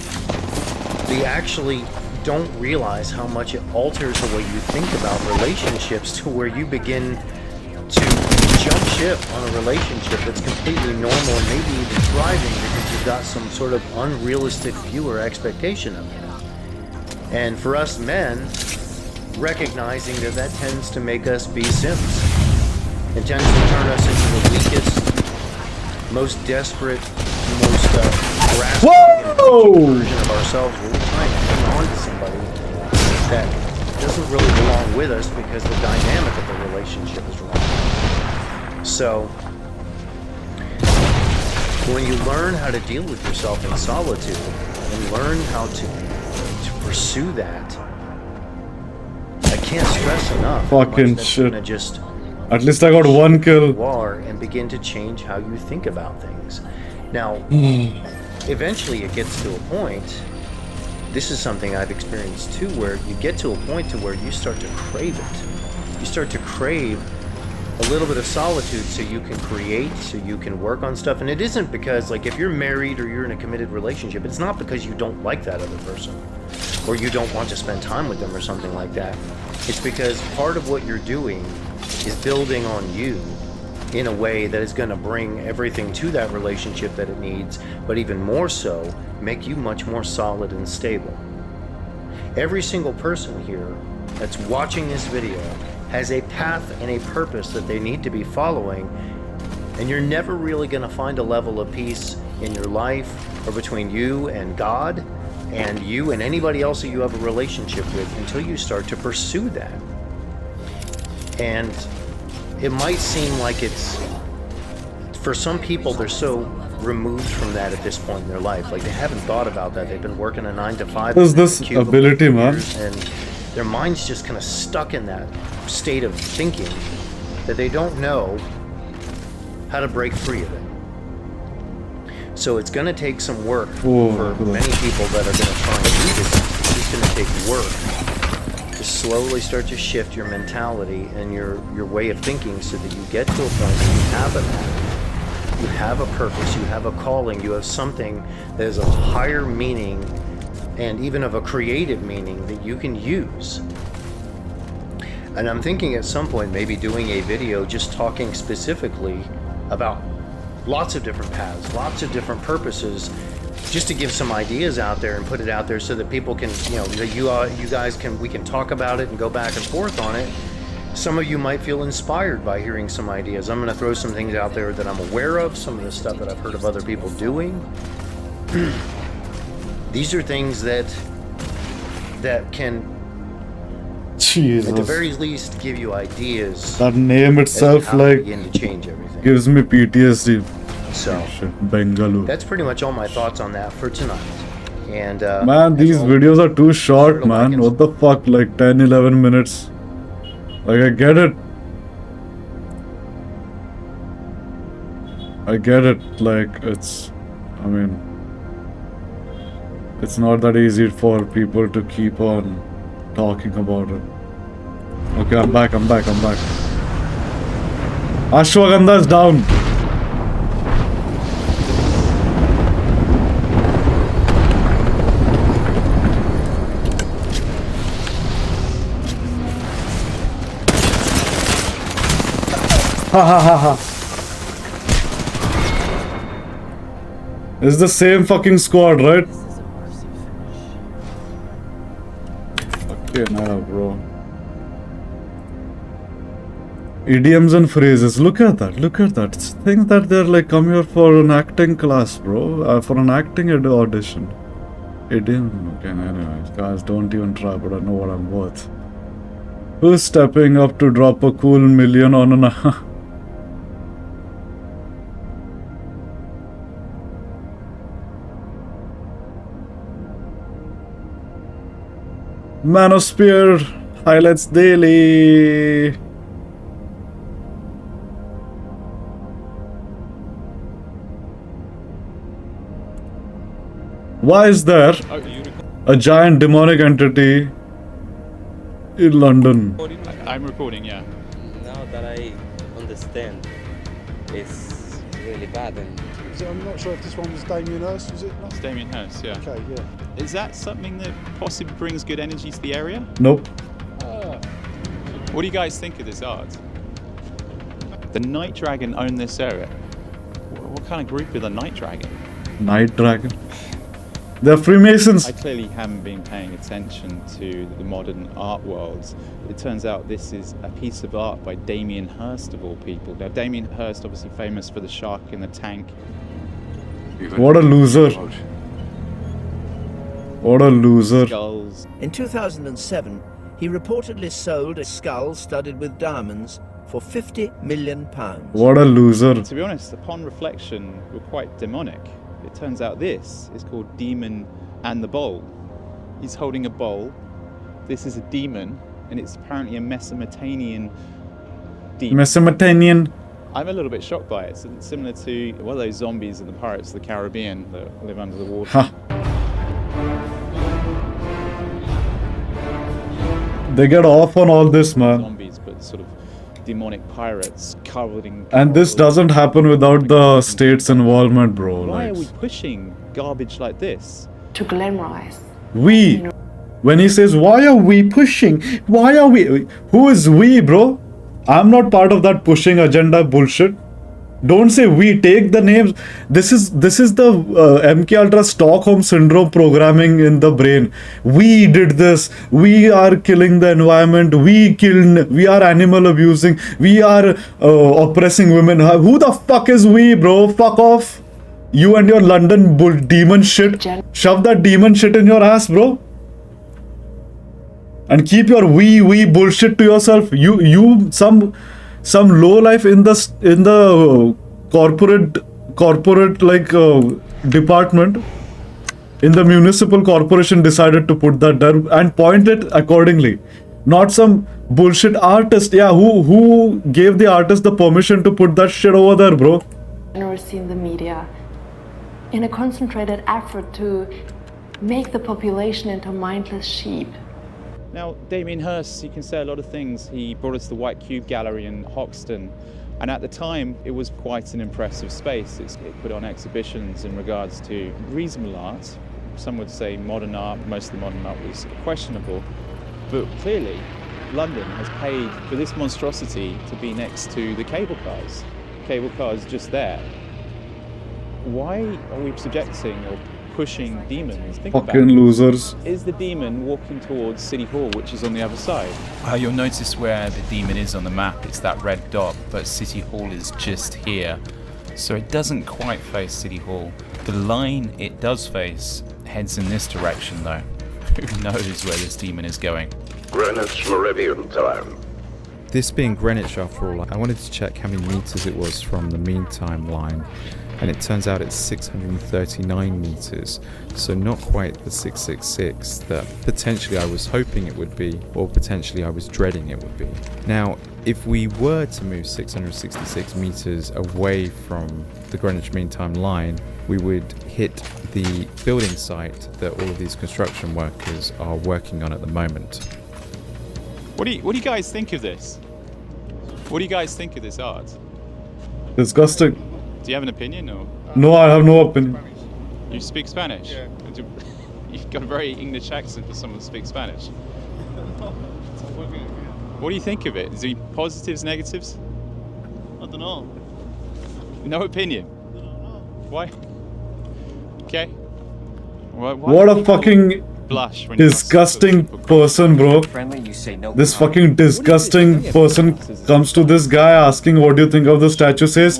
Speaker 5: they actually don't realize how much it alters the way you think about relationships, to where you begin to jump ship on a relationship that's completely normal and maybe even thriving because you've got some sort of unrealistic view or expectation of it. And for us men, recognizing that tends to make us be simps. It tends to turn us into the weakest, most desperate, most grasping version of ourselves where we're trying to hang on to somebody that doesn't really belong with us because the dynamic of the relationship is wrong. So, when you learn how to deal with yourself in solitude and learn how to pursue that, I can't stress enough how much
Speaker 1: Fucking
Speaker 5: that's
Speaker 1: shit.
Speaker 5: gonna just
Speaker 1: At least I got one kill.
Speaker 5: you are and begin to change how you think about things. Now, eventually it gets to a point, this is something I've experienced too, where you get to a point to where you start to crave it. You start to crave a little bit of solitude so you can create, so you can work on stuff. And it isn't because, like, if you're married or you're in a committed relationship, it's not because you don't like that other person or you don't want to spend time with them or something like that. It's because part of what you're doing is building on you in a way that is going to bring everything to that relationship that it needs, but even more so, make you much more solid and stable. Every single person here that's watching this video has a path and a purpose that they need to be following, and you're never really going to find a level of peace in your life or between you and God and you and anybody else that you have a relationship with until you start to pursue that. And it might seem like it's, for some people, they're so removed from that at this point in their life. Like, they haven't thought about that. They've been working a 9 to 5.
Speaker 1: What is this ability, man?
Speaker 5: And their mind's just kind of stuck in that state of thinking that they don't know how to break free of it. So it's going to take some work for many people that are going to try and do this. It's just going to take work to slowly start to shift your mentality and your way of thinking so that you get to a point where you have a path, you have a purpose, you have a calling, you have something that is of higher meaning and even of a creative meaning that you can use. And I'm thinking at some point maybe doing a video just talking specifically about lots of different paths, lots of different purposes, just to give some ideas out there and put it out there so that people can, you guys can, we can talk about it and go back and forth on it. Some of you might feel inspired by hearing some ideas. I'm going to throw some things out there that I'm aware of, some of the stuff that I've heard of other people doing. These are things that can,
Speaker 1: Jesus.
Speaker 5: at the very least, give you ideas.
Speaker 1: That name itself,
Speaker 5: as to how to
Speaker 1: like,
Speaker 5: begin to change everything.
Speaker 1: gives me PTSD.
Speaker 5: So
Speaker 1: Shit, Bengaluru.
Speaker 5: that's pretty much all my thoughts on that for tonight. And
Speaker 1: Man, these videos are too short,
Speaker 5: Sure,
Speaker 1: man.
Speaker 5: like
Speaker 1: What the fuck? Like 10, 11 minutes. Like, I get it. Like, it's not that easy for people to keep on talking about it. Okay, I'm back. Ashwagandha is down. Ha ha ha ha. It's the same fucking squad, right? Okay, now, bro. Idioms and phrases. Look at that. Think that they're like come here for an acting class, bro. For an acting audition. Idiom. Okay, anyways, guys, don't even try, but I know what I'm worth. Who's stepping up to drop a cool million on an... Manosphere highlights daily. Why is there a giant demonic entity in London?
Speaker 6: I'm recording, yeah.
Speaker 7: Now that I understand, it's really bad. And
Speaker 8: I'm not sure if this one was Damien Hirst, was it?
Speaker 6: It's Damien Hirst, yeah.
Speaker 8: Okay, yeah.
Speaker 6: Is that something that possibly brings good energy to the area?
Speaker 1: Nope.
Speaker 6: What do you guys think of this art? The Night Dragon own this area. What kind of group are the Night Dragon?
Speaker 1: Night Dragon. They're Freemasons.
Speaker 6: I clearly haven't been paying attention to the modern art world. It turns out this is a piece of art by Damien Hirst of all people. Now, Damien Hirst, obviously famous for the shark in the tank.
Speaker 1: What a loser. What a loser.
Speaker 6: Skulls.
Speaker 9: In 2007, he reportedly sold a skull studded with diamonds for £50 million.
Speaker 1: What a loser.
Speaker 6: To be honest, upon reflection, were quite demonic. It turns out this is called Demon and the Bowl. He's holding a bowl. This is a demon, and it's apparently a Mesopotamian demon.
Speaker 1: Mesopotamian.
Speaker 6: I'm a little bit shocked by it. It's similar to, well, those zombies in the Pirates of the Caribbean that live under the water.
Speaker 1: Ha. They get off on all this, man.
Speaker 6: Zombies, but sort of demonic pirates covered in...
Speaker 1: And this doesn't happen without the state's involvement, bro.
Speaker 6: Why are
Speaker 1: Like,
Speaker 6: we pushing garbage like this?
Speaker 2: To glamorize.
Speaker 1: we. When he says, why are we pushing? Why are we? Who is we, bro? I'm not part of that pushing agenda bullshit. Don't say we. Take the names. This is the MK Ultra Stockholm syndrome programming in the brain. We did this. We are killing the environment. We are animal abusing. We are oppressing women. Who the fuck is we, bro? Fuck off. You and your London demon shit. Shove that demon shit in your ass, bro. And keep your we bullshit to yourself. Some low life in the corporate like department in the municipal corporation decided to put that there and point it accordingly. Not some bullshit artist. Yeah, who gave the artist the permission to put that shit over there, bro?
Speaker 2: Generosity in the media in a concentrated effort to make the population into mindless sheep.
Speaker 6: Now, Damien Hirst, he can say a lot of things. He brought us the White Cube Gallery in Hoxton, and at the time, it was quite an impressive space. It put on exhibitions in regards to reasonable art. Some would say modern art. Most of the modern art was questionable, but clearly, London has paid for this monstrosity to be next to the cable cars. Cable cars just there. Why are we subjecting or pushing demons? Think about
Speaker 1: Fucking
Speaker 6: it.
Speaker 1: losers.
Speaker 6: Is the demon walking towards City Hall, which is on the other side?
Speaker 10: You'll notice where the demon is on the map. It's that red dot, but City Hall is just here. So it doesn't quite face City Hall. The line it does face heads in this direction, though. Who knows where this demon is going?
Speaker 11: Greenwich Meridian time.
Speaker 12: This being Greenwich, after all, I wanted to check how many meters it was from the mean time line, and it turns out it's 639 meters, so not quite the 666 that potentially I was hoping it would be, or potentially I was dreading it would be. Now, if we were to move 666 meters away from the Greenwich Mean Time line, we would hit the building site that all of these construction workers are working on at the moment.
Speaker 6: What do you guys think of this? What do you guys think of this art?
Speaker 1: Disgusting.
Speaker 6: Do you have an opinion, or
Speaker 1: No, I have no opinion.
Speaker 6: you speak Spanish? Yeah. You've got a very English accent for someone who speaks Spanish. What do you think of it? Is there positives, negatives?
Speaker 8: I don't know.
Speaker 6: No opinion. Why? Okay. Why
Speaker 1: What
Speaker 6: do
Speaker 1: a
Speaker 6: people
Speaker 1: fucking
Speaker 6: blush when you ask
Speaker 1: disgusting
Speaker 6: people
Speaker 1: person, bro. This fucking disgusting person comes to this guy asking what do you think of the statue, says,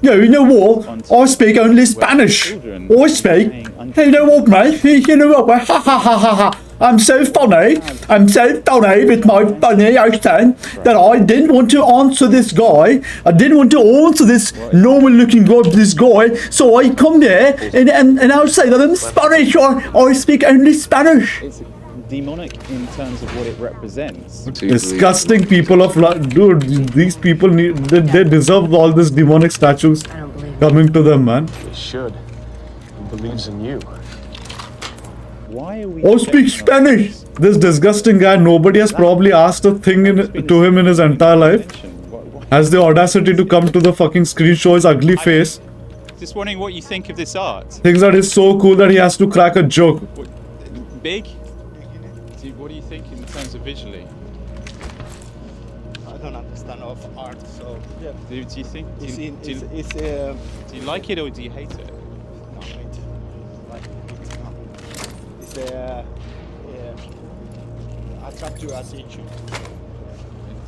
Speaker 1: yeah, you know what, I speak only Spanish. I speak, you know what, mate, you know what, ha ha ha ha ha. I'm so funny with my funny accent that I didn't want to answer this guy. I didn't want to answer this normal looking guy, this guy. So I come there and I'll say that I'm Spanish. I speak only Spanish.
Speaker 6: It's demonic in terms of what it represents.
Speaker 1: Disgusting people of dude, these people they deserve all these demonic statues coming to them, man.
Speaker 3: He should. He believes in you.
Speaker 6: Why are we?
Speaker 1: Oh, speak Spanish. This disgusting guy. Nobody has probably asked a thing to him in his entire life. Has the audacity to come to the fucking screen, show his ugly face.
Speaker 6: Just wondering what you think of this art.
Speaker 1: Thinks that he's so cool that he has to crack a joke.
Speaker 6: Big? What do you think in terms of visually?
Speaker 8: don't understand of art, so yeah.
Speaker 6: Do you think? Do
Speaker 8: It's
Speaker 6: you,
Speaker 8: in,
Speaker 6: do you-
Speaker 8: it's
Speaker 6: do you like it or do you hate it?
Speaker 8: no, wait, like it's not. It's attract your attention.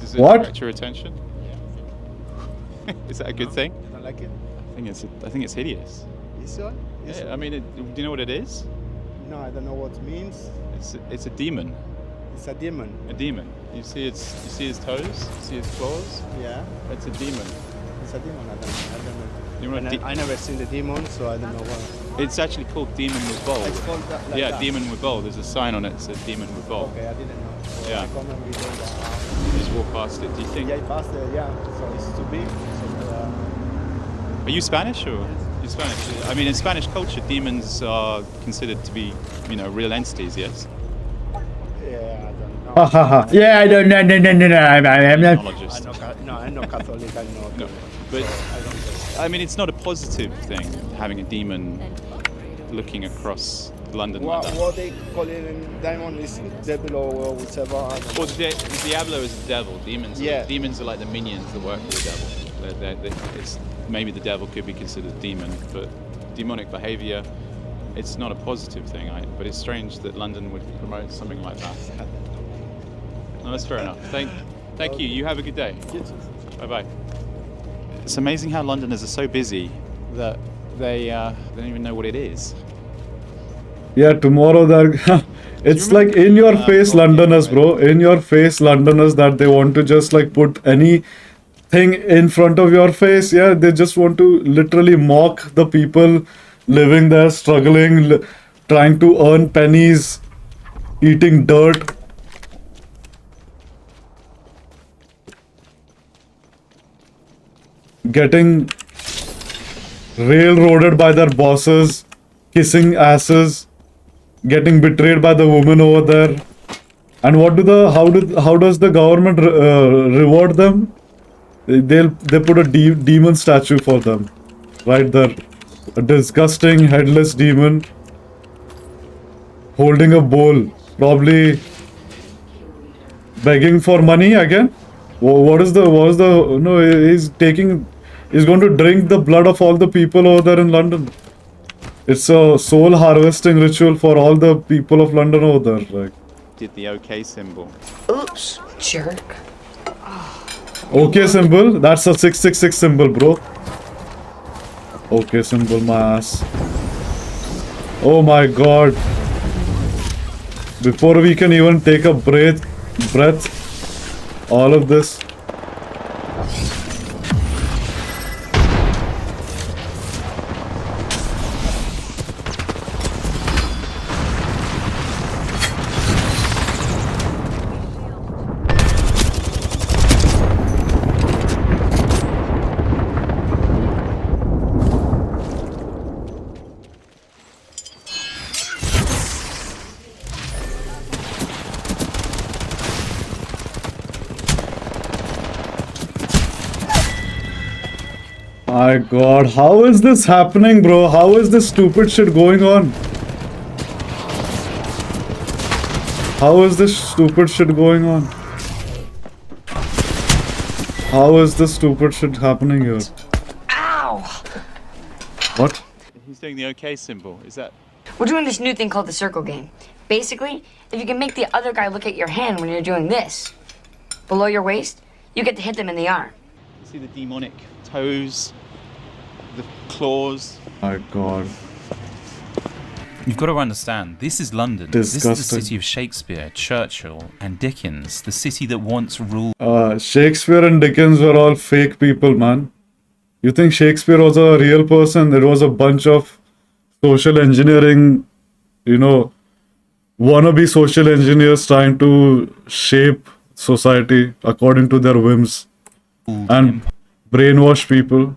Speaker 6: Does it
Speaker 1: What?
Speaker 6: attract your attention? Is that a good thing?
Speaker 8: You don't like it?
Speaker 6: I think it's hideous.
Speaker 8: This one? This
Speaker 6: Yeah,
Speaker 8: one?
Speaker 6: I mean, do you know what it is?
Speaker 8: No, I don't know what it means.
Speaker 6: It's a demon.
Speaker 8: It's a demon.
Speaker 6: A demon. You see his toes. You see his claws.
Speaker 8: Yeah,
Speaker 6: That's a demon.
Speaker 8: it's a demon. I don't know.
Speaker 6: You know what
Speaker 8: And I never seen the demon, so I don't know what.
Speaker 6: It's actually called demon with bowl.
Speaker 8: It's called that, like
Speaker 6: Yeah,
Speaker 8: that.
Speaker 6: demon with bowl. There's a sign on it that says demon with bowl.
Speaker 8: Okay, I didn't know. So
Speaker 6: Yeah.
Speaker 8: I come every day.
Speaker 6: You just walk past it. Do you think?
Speaker 8: Yeah, I passed it. Yeah, so it's too big. So,
Speaker 6: Are you Spanish or? You're Spanish. I mean, in Spanish culture, demons are considered to be, real entities. Yes.
Speaker 8: yeah, I don't know.
Speaker 1: Ha ha ha. Yeah, I don't know. No. I'm not.
Speaker 6: Technologist.
Speaker 8: I'm not Catholic. I'm not.
Speaker 6: No, but I mean, it's not a positive thing having a demon looking across London like that.
Speaker 8: What they call it in Diamond is devil or whatever. I don't know.
Speaker 6: Well, Diablo is the devil.
Speaker 8: Yeah.
Speaker 6: Demons are like the minions that work for the devil. It's maybe the devil could be considered a demon, but demonic behavior, it's not a positive thing. But it's strange that London would promote something like that. No, that's fair enough. Thank you. You have a good day. Bye bye. It's amazing how Londoners are so busy that they don't even know what it is.
Speaker 1: Yeah, tomorrow they're. It's like in your face Londoners, bro. In your face Londoners that they want to just like put anything in front of your face. Yeah, they just want to literally mock the people living there, struggling, trying to earn pennies, eating dirt. Getting railroaded by their bosses, kissing asses, getting betrayed by the woman over there. And how does the government reward them? They put a demon statue for them, right there, a disgusting headless demon holding a bowl, probably begging for money again. He's going to drink the blood of all the people over there in London. It's a soul harvesting ritual for all the people of London over there. Like,
Speaker 6: Did the OK symbol.
Speaker 13: Oops, jerk.
Speaker 1: OK symbol? That's a 666 symbol, bro. OK symbol, my ass. Oh my god. Before we can even take a breath, all of this. My god, how is this happening, bro? How is this stupid shit going on? How is this stupid shit going on? How is this stupid shit happening here?
Speaker 13: Ow!
Speaker 1: What?
Speaker 6: He's doing the OK symbol. Is that?
Speaker 13: We're doing this new thing called the circle game. Basically, if you can make the other guy look at your hand when you're doing this, below your waist, you get to hit them in the arm.
Speaker 6: See the demonic toes, the claws.
Speaker 1: My god.
Speaker 10: You've got to understand, this is London. This is the
Speaker 1: Disgusting.
Speaker 10: city of Shakespeare, Churchill, and Dickens. The city that once ruled.
Speaker 1: Shakespeare and Dickens were all fake people, man. You think Shakespeare was a real person? It was a bunch of social engineering, wannabe social engineers trying to shape society according to their whims and brainwash people.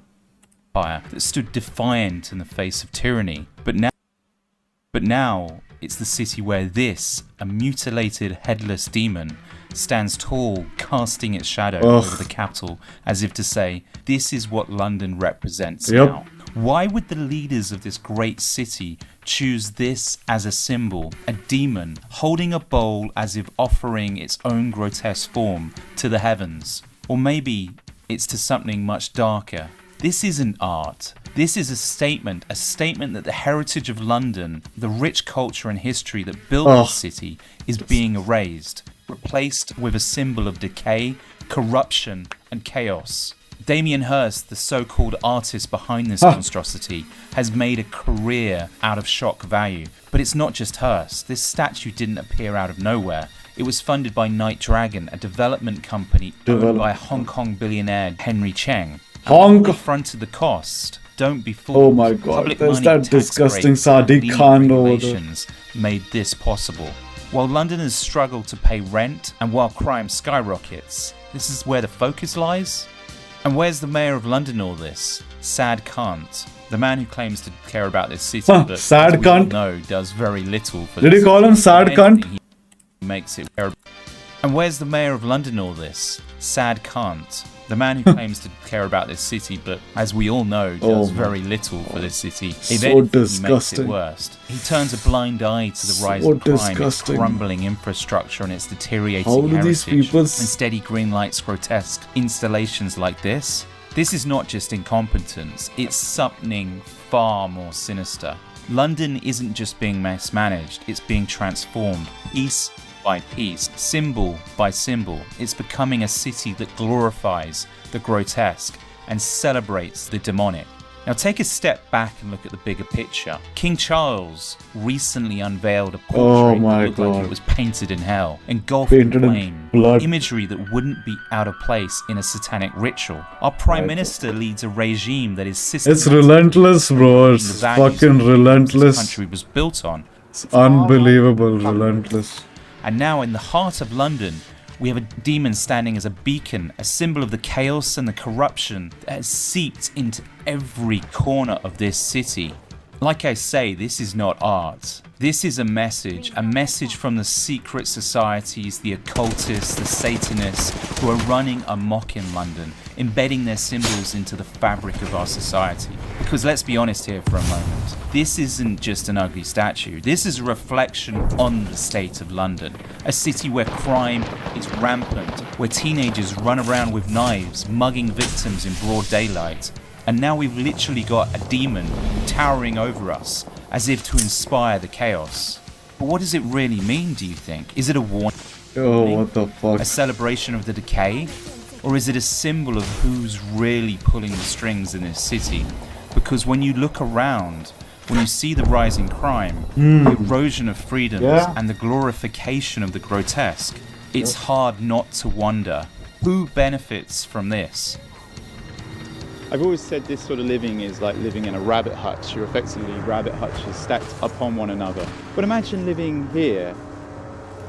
Speaker 10: Empire that stood defiant in the face of tyranny. But now it's the city where this, a mutilated headless demon, stands tall, casting its shadow over the capital, as if to say, this is what London represents now. Why would the leaders of this great city choose this as a symbol, a demon holding a bowl as if offering its own grotesque form to the heavens? Or maybe it's to something much darker. This isn't art. This is a statement that the heritage of London, the rich culture and history that built this city, is being erased, replaced with a symbol of decay, corruption, and chaos. Damien Hirst, the so-called artist behind this monstrosity, has made a career out of shock value. But it's not just Hirst. This statue didn't appear out of nowhere. It was funded by Night Dragon, a development company owned by Hong Kong billionaire Henry Cheng. Who fronted the cost? Don't be fooled.
Speaker 1: Oh my god,
Speaker 10: Public
Speaker 1: there's
Speaker 10: money,
Speaker 1: that
Speaker 10: tax
Speaker 1: disgusting
Speaker 10: breaks,
Speaker 1: Sadiq
Speaker 10: and
Speaker 1: Khan over there.
Speaker 10: regulations made this possible. While Londoners struggle to pay rent and while crime skyrockets, this is where the focus lies? And where's the mayor of London all this? Sad Kant. The man who claims to care about this city, but
Speaker 1: Sad
Speaker 10: as we all
Speaker 1: Kant?
Speaker 10: know, does very little for
Speaker 1: Did
Speaker 10: this
Speaker 1: he call him Sad
Speaker 10: city.
Speaker 1: Kant?
Speaker 10: He makes it bearable. And where's the mayor of London all this? Sad Kant. The man who claims to care about this city, but as we all know, does very little for this city. If
Speaker 1: So
Speaker 10: anything, he makes
Speaker 1: disgusting.
Speaker 10: it worse. He turns a blind eye to the rise
Speaker 1: So
Speaker 10: of crime, its
Speaker 1: disgusting.
Speaker 10: crumbling infrastructure, and its deteriorating
Speaker 1: How do
Speaker 10: heritage.
Speaker 1: these people
Speaker 10: Instead, he greenlights grotesque installations like this. This is not just incompetence; it's something far more sinister. London isn't just being mismanaged; it's being transformed. Piece by piece, symbol by symbol, it's becoming a city that glorifies the grotesque and celebrates the demonic. Now take a step back and look at the bigger picture. King Charles recently unveiled a portrait that looked like it was painted in hell, engulfed in
Speaker 1: Painted in
Speaker 10: flame,
Speaker 1: blood.
Speaker 10: imagery that wouldn't be out of place in a satanic ritual. Our Prime Minister leads a regime that is
Speaker 1: It's
Speaker 10: systematically
Speaker 1: relentless, bro. It's
Speaker 10: the values
Speaker 1: fucking
Speaker 10: this
Speaker 1: relentless.
Speaker 10: country was built on.
Speaker 1: It's unbelievable, relentless.
Speaker 10: And now in the heart of London, we have a demon standing as a beacon, a symbol of the chaos and the corruption that has seeped into every corner of this city. Like I say, this is not art. This is a message from the secret societies, the occultists, the Satanists, who are running amok in London, embedding their symbols into the fabric of our society. Because let's be honest here for a moment, this isn't just an ugly statue, this is a reflection on the state of London. A city where crime is rampant, where teenagers run around with knives, mugging victims in broad daylight. And now we've literally got a demon towering over us, as if to inspire the chaos. But what does it really mean, do you think? Is it a warning?
Speaker 1: Oh, what the fuck?
Speaker 10: A celebration of the decay? Or is it a symbol of who's really pulling the strings in this city? Because when you look around, when you see the rising crime, the erosion of freedoms, and the glorification of the grotesque, it's hard not to wonder, who benefits from this?
Speaker 6: I've always said this sort of living is like living in a rabbit hutch. You're effectively rabbit hutches stacked upon one another. But imagine living here,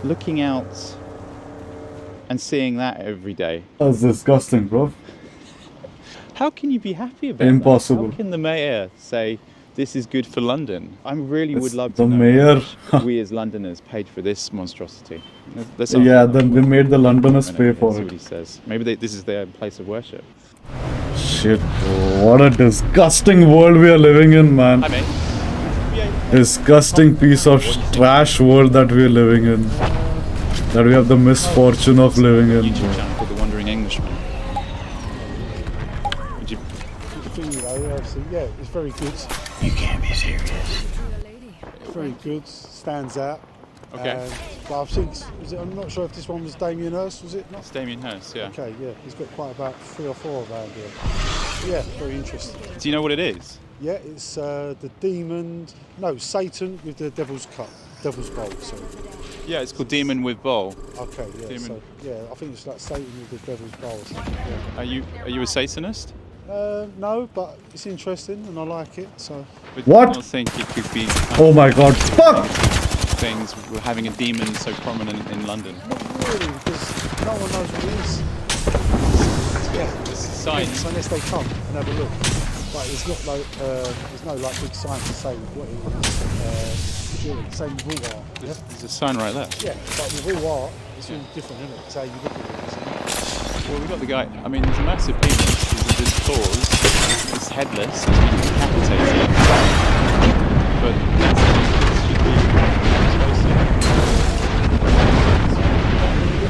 Speaker 6: looking out and seeing that every day.
Speaker 1: That's disgusting, bro.
Speaker 6: How can you be happy about
Speaker 1: Impossible.
Speaker 6: that? How can the mayor say this is good for London? I really would love
Speaker 1: the
Speaker 6: to know
Speaker 1: mayor.
Speaker 6: how much we as Londoners paid for this monstrosity. Let's
Speaker 1: Yeah, then we made the Londoners pay for
Speaker 6: see
Speaker 1: it.
Speaker 6: what he says. Maybe this is their place of worship.
Speaker 1: Shit, bro. What a disgusting world we are living in, man.
Speaker 6: Hi, mate.
Speaker 1: Disgusting piece of trash world that we are living in. That we have the misfortune of living in.
Speaker 6: YouTube channel called The Wandering Englishman. Would you?
Speaker 14: Yeah, it's very good.
Speaker 11: You can't be serious.
Speaker 14: It's very good. Stands out.
Speaker 6: Okay.
Speaker 14: But I've seen. I'm not sure if this one was Damien Hirst. Was it not?
Speaker 6: It's Damien Hirst, yeah.
Speaker 14: Okay, yeah. He's got quite about 3 or 4 around here. Yeah, very interesting.
Speaker 6: Do you know what it is?
Speaker 14: Yeah, it's the demon. No, Satan with the devil's cup, devil's bowl. Sorry.
Speaker 6: Yeah, it's called Demon with Bowl.
Speaker 14: Okay, yeah.
Speaker 6: Demon.
Speaker 14: So, yeah, I think it's like Satan with the devil's bowl or something. Yeah.
Speaker 6: Are you a Satanist?
Speaker 14: No, but it's interesting and I like it. So.
Speaker 6: But
Speaker 1: What?
Speaker 6: I don't think it could be.
Speaker 1: Oh my god, fuck!
Speaker 6: Things with having a demon so prominent in London.
Speaker 14: Not really, because no one knows what it is. Yeah,
Speaker 6: It's a sign.
Speaker 14: yes, unless they come and have a look. But it's not like there's no like big sign to say what it is. The same with all art. Yeah?
Speaker 6: There's a sign right there.
Speaker 14: Yeah, but with all art, it's all different, isn't it? It's how you look at it.
Speaker 6: Well, we got the guy. I mean, there's a massive penis. There's this claws. It's headless. It's been decapitated. But this should be.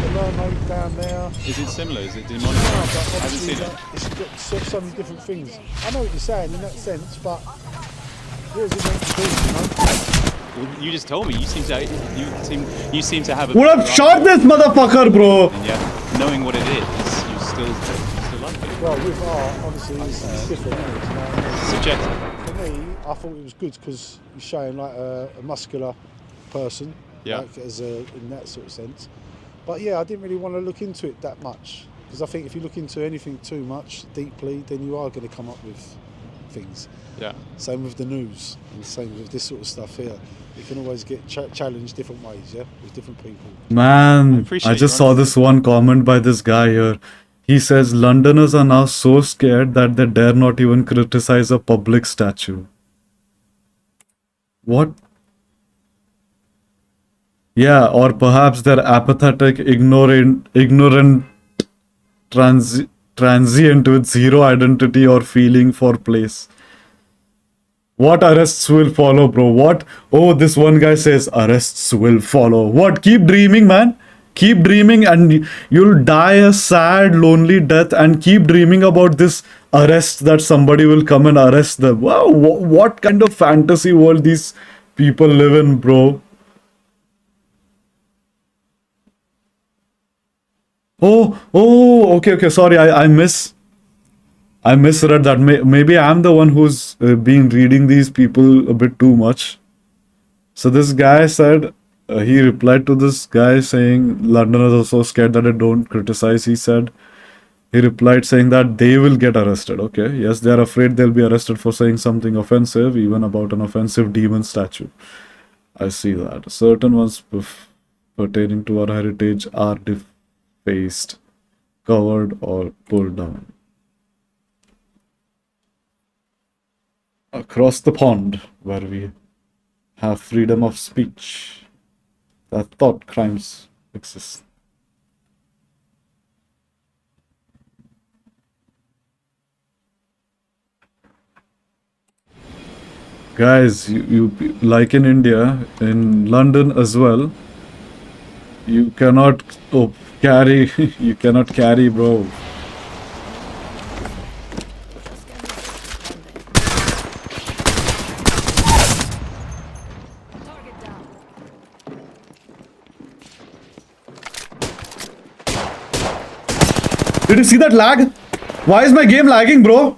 Speaker 14: A lot mermaid down there.
Speaker 6: Is it similar? Is it demonic?
Speaker 14: No, but
Speaker 6: I haven't
Speaker 14: obviously
Speaker 6: seen it.
Speaker 14: it's got so many different things. I know what you're saying in that sense, but what is it meant to be, you know?
Speaker 6: Well, you just told me. You seem to have a.
Speaker 1: Would have shot this motherfucker, bro.
Speaker 6: And yet, knowing what it is, you still like it.
Speaker 14: Well, with art, obviously, it's different, isn't it? You know what I mean?
Speaker 6: Subjective.
Speaker 14: For me, I thought it was good because you're showing like a muscular person, like in that sort of sense. But yeah, I didn't really want to look into it that much because I think if you look into anything too much deeply, then you are going to come up with things.
Speaker 6: Yeah.
Speaker 14: Same with the news and same with this sort of stuff here. You can always get challenged different ways, yeah, with different people.
Speaker 1: Man, I just saw this one comment by this guy here. He says Londoners are now so scared that they dare not even criticize a public statue. What? Yeah, or perhaps they're apathetic, ignorant transient with zero identity or feeling for place. What arrests will follow, bro? What? Oh, this one guy says arrests will follow. What? Keep dreaming, man. Keep dreaming and you'll die a sad, lonely death and keep dreaming about this arrest that somebody will come and arrest them. Wow, what kind of fantasy world these people live in, bro? Oh, okay, sorry, I misread that. Maybe I'm the one who's been reading these people a bit too much. So this guy said, he replied to this guy saying, Londoners are so scared that they don't criticize, he said. He replied saying that they will get arrested. Okay, yes, they are afraid they'll be arrested for saying something offensive, even about an offensive demon statue. I see that. Certain ones pertaining to our heritage are defaced, covered, or pulled down. Across the pond, where we have freedom of speech, that thought crimes exist. Guys, you like in India, in London as well, you cannot carry, you cannot carry, bro. Did you see that lag? Why is my game lagging, bro?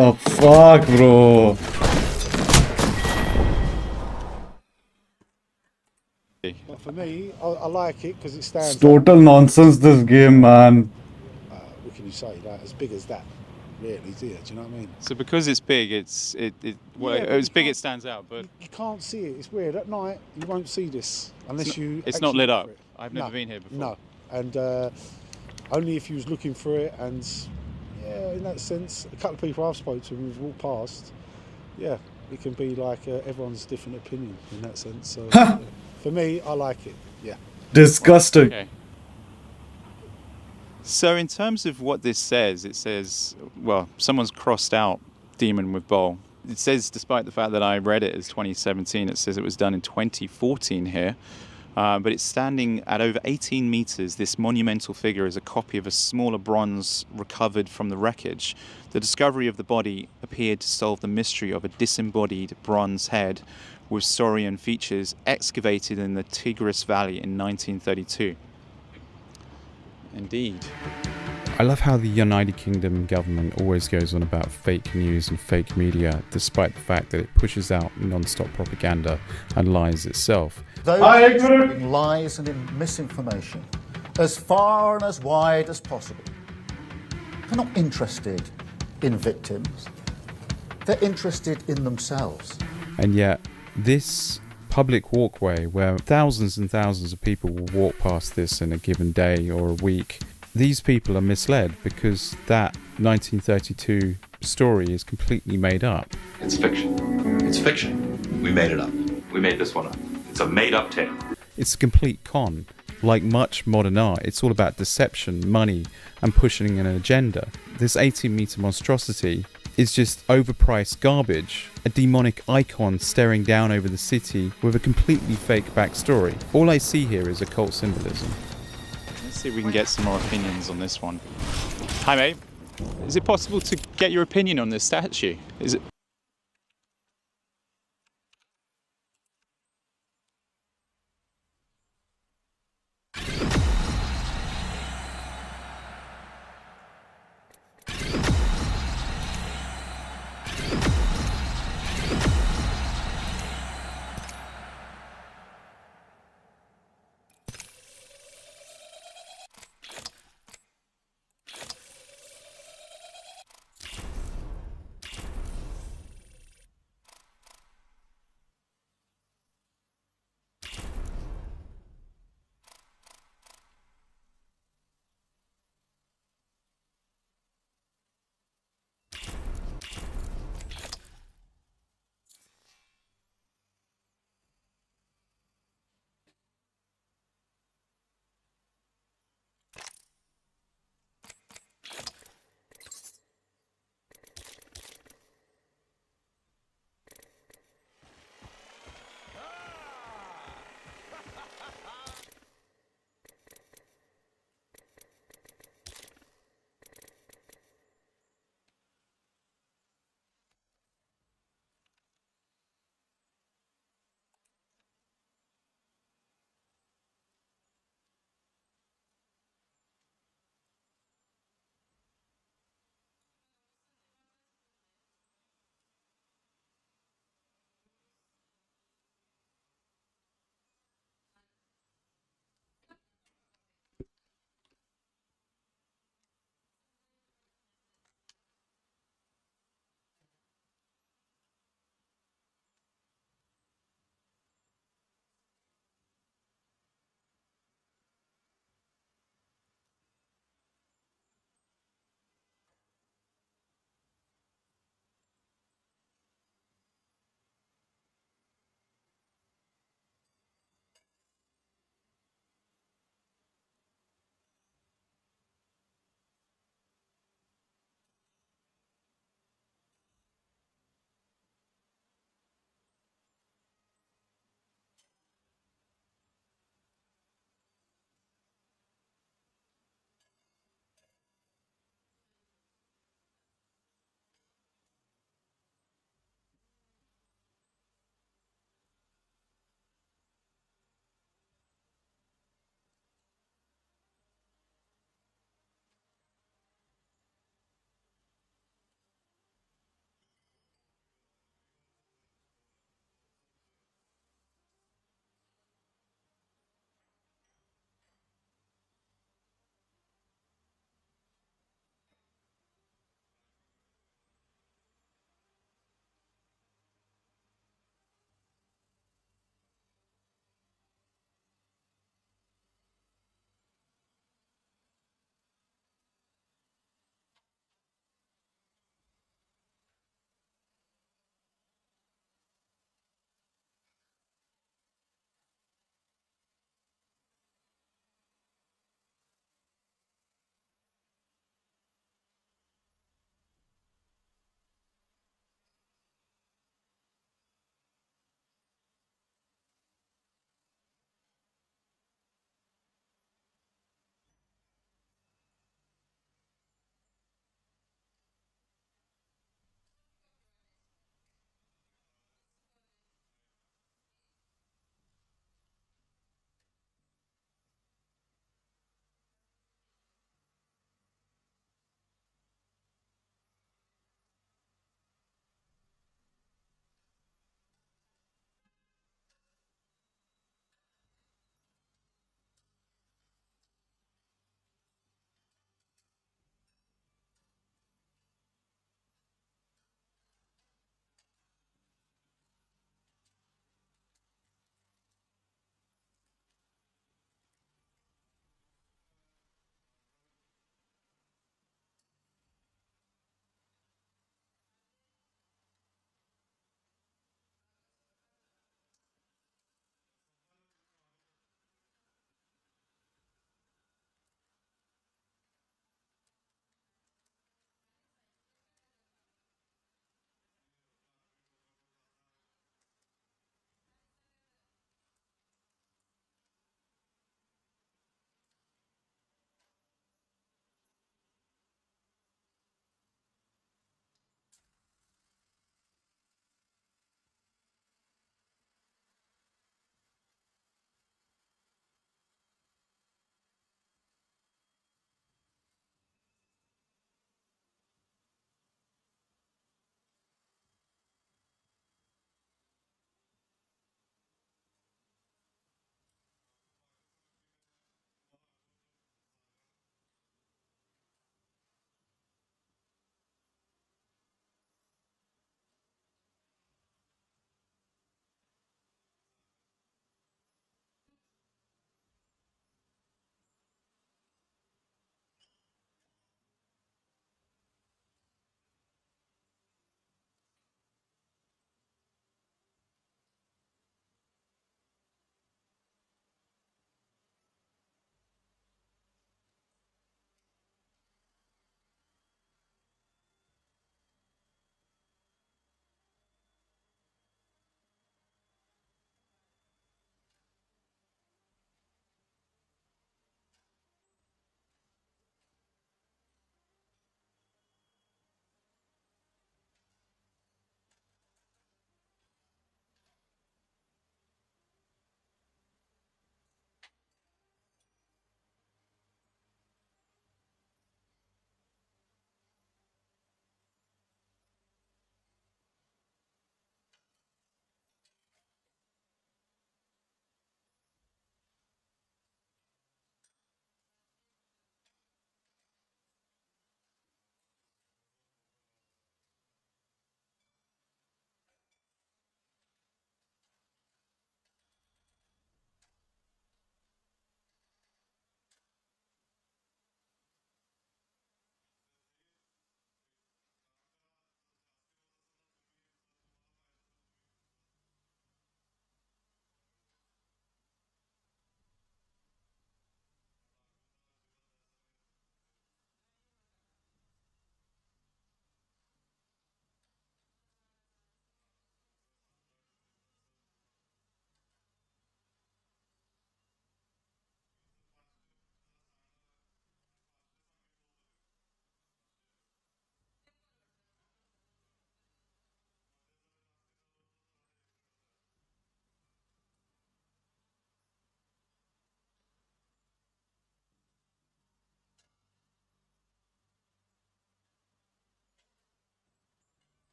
Speaker 1: Oh fuck, bro.
Speaker 14: But for me, I like it because it stands.
Speaker 1: It's total nonsense, this game, man.
Speaker 14: What can you say? Like as big as that, really, do you? Do you know what I mean?
Speaker 6: So because it's big, it's big. It stands out, but
Speaker 14: you can't see it. It's weird. At night, you won't see this unless you.
Speaker 6: It's not lit up.
Speaker 14: It.
Speaker 6: I've never been here before.
Speaker 14: No, and only if you was looking for it. And yeah, in that sense, a couple of people I've spoken to who've walked past, yeah, it can be like everyone's different opinion in that sense. So for me, I like it. Yeah.
Speaker 1: Disgusting.
Speaker 6: Okay. So in terms of what this says, it says, well, someone's crossed out Demon with Bowl. It says, despite the fact that I read it as 2017, it says it was done in 2014 here. But it's standing at over 18 meters. This monumental figure is a copy of a smaller bronze recovered from the wreckage. The discovery of the body appeared to solve the mystery of a disembodied bronze head with saurian features excavated in the Tigris Valley in 1932. Indeed.
Speaker 12: I love how the United Kingdom government always goes on about fake news and fake media, despite the fact that it pushes out non-stop propaganda and lies itself.
Speaker 15: Those spreading lies and misinformation as far and as wide as possible. They're not interested in victims. They're interested in themselves.
Speaker 12: And yet, this public walkway where thousands and thousands of people will walk past this in a given day or a week, these people are misled because that 1932 story is completely made up.
Speaker 16: It's fiction. It's fiction. We made it up. We made this one up. It's a made-up tale.
Speaker 12: It's a complete con. Like much modern art, it's all about deception, money, and pushing an agenda. This 18-meter monstrosity is just overpriced garbage, a demonic icon staring down over the city with a completely fake backstory. All I see here is occult symbolism.
Speaker 6: Let's see if we can get some more opinions on this one. Hi mate, is it possible to get your opinion on this statue? Is it...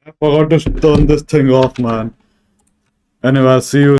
Speaker 1: I forgot to turn this thing off, man. Anyway, I'll see you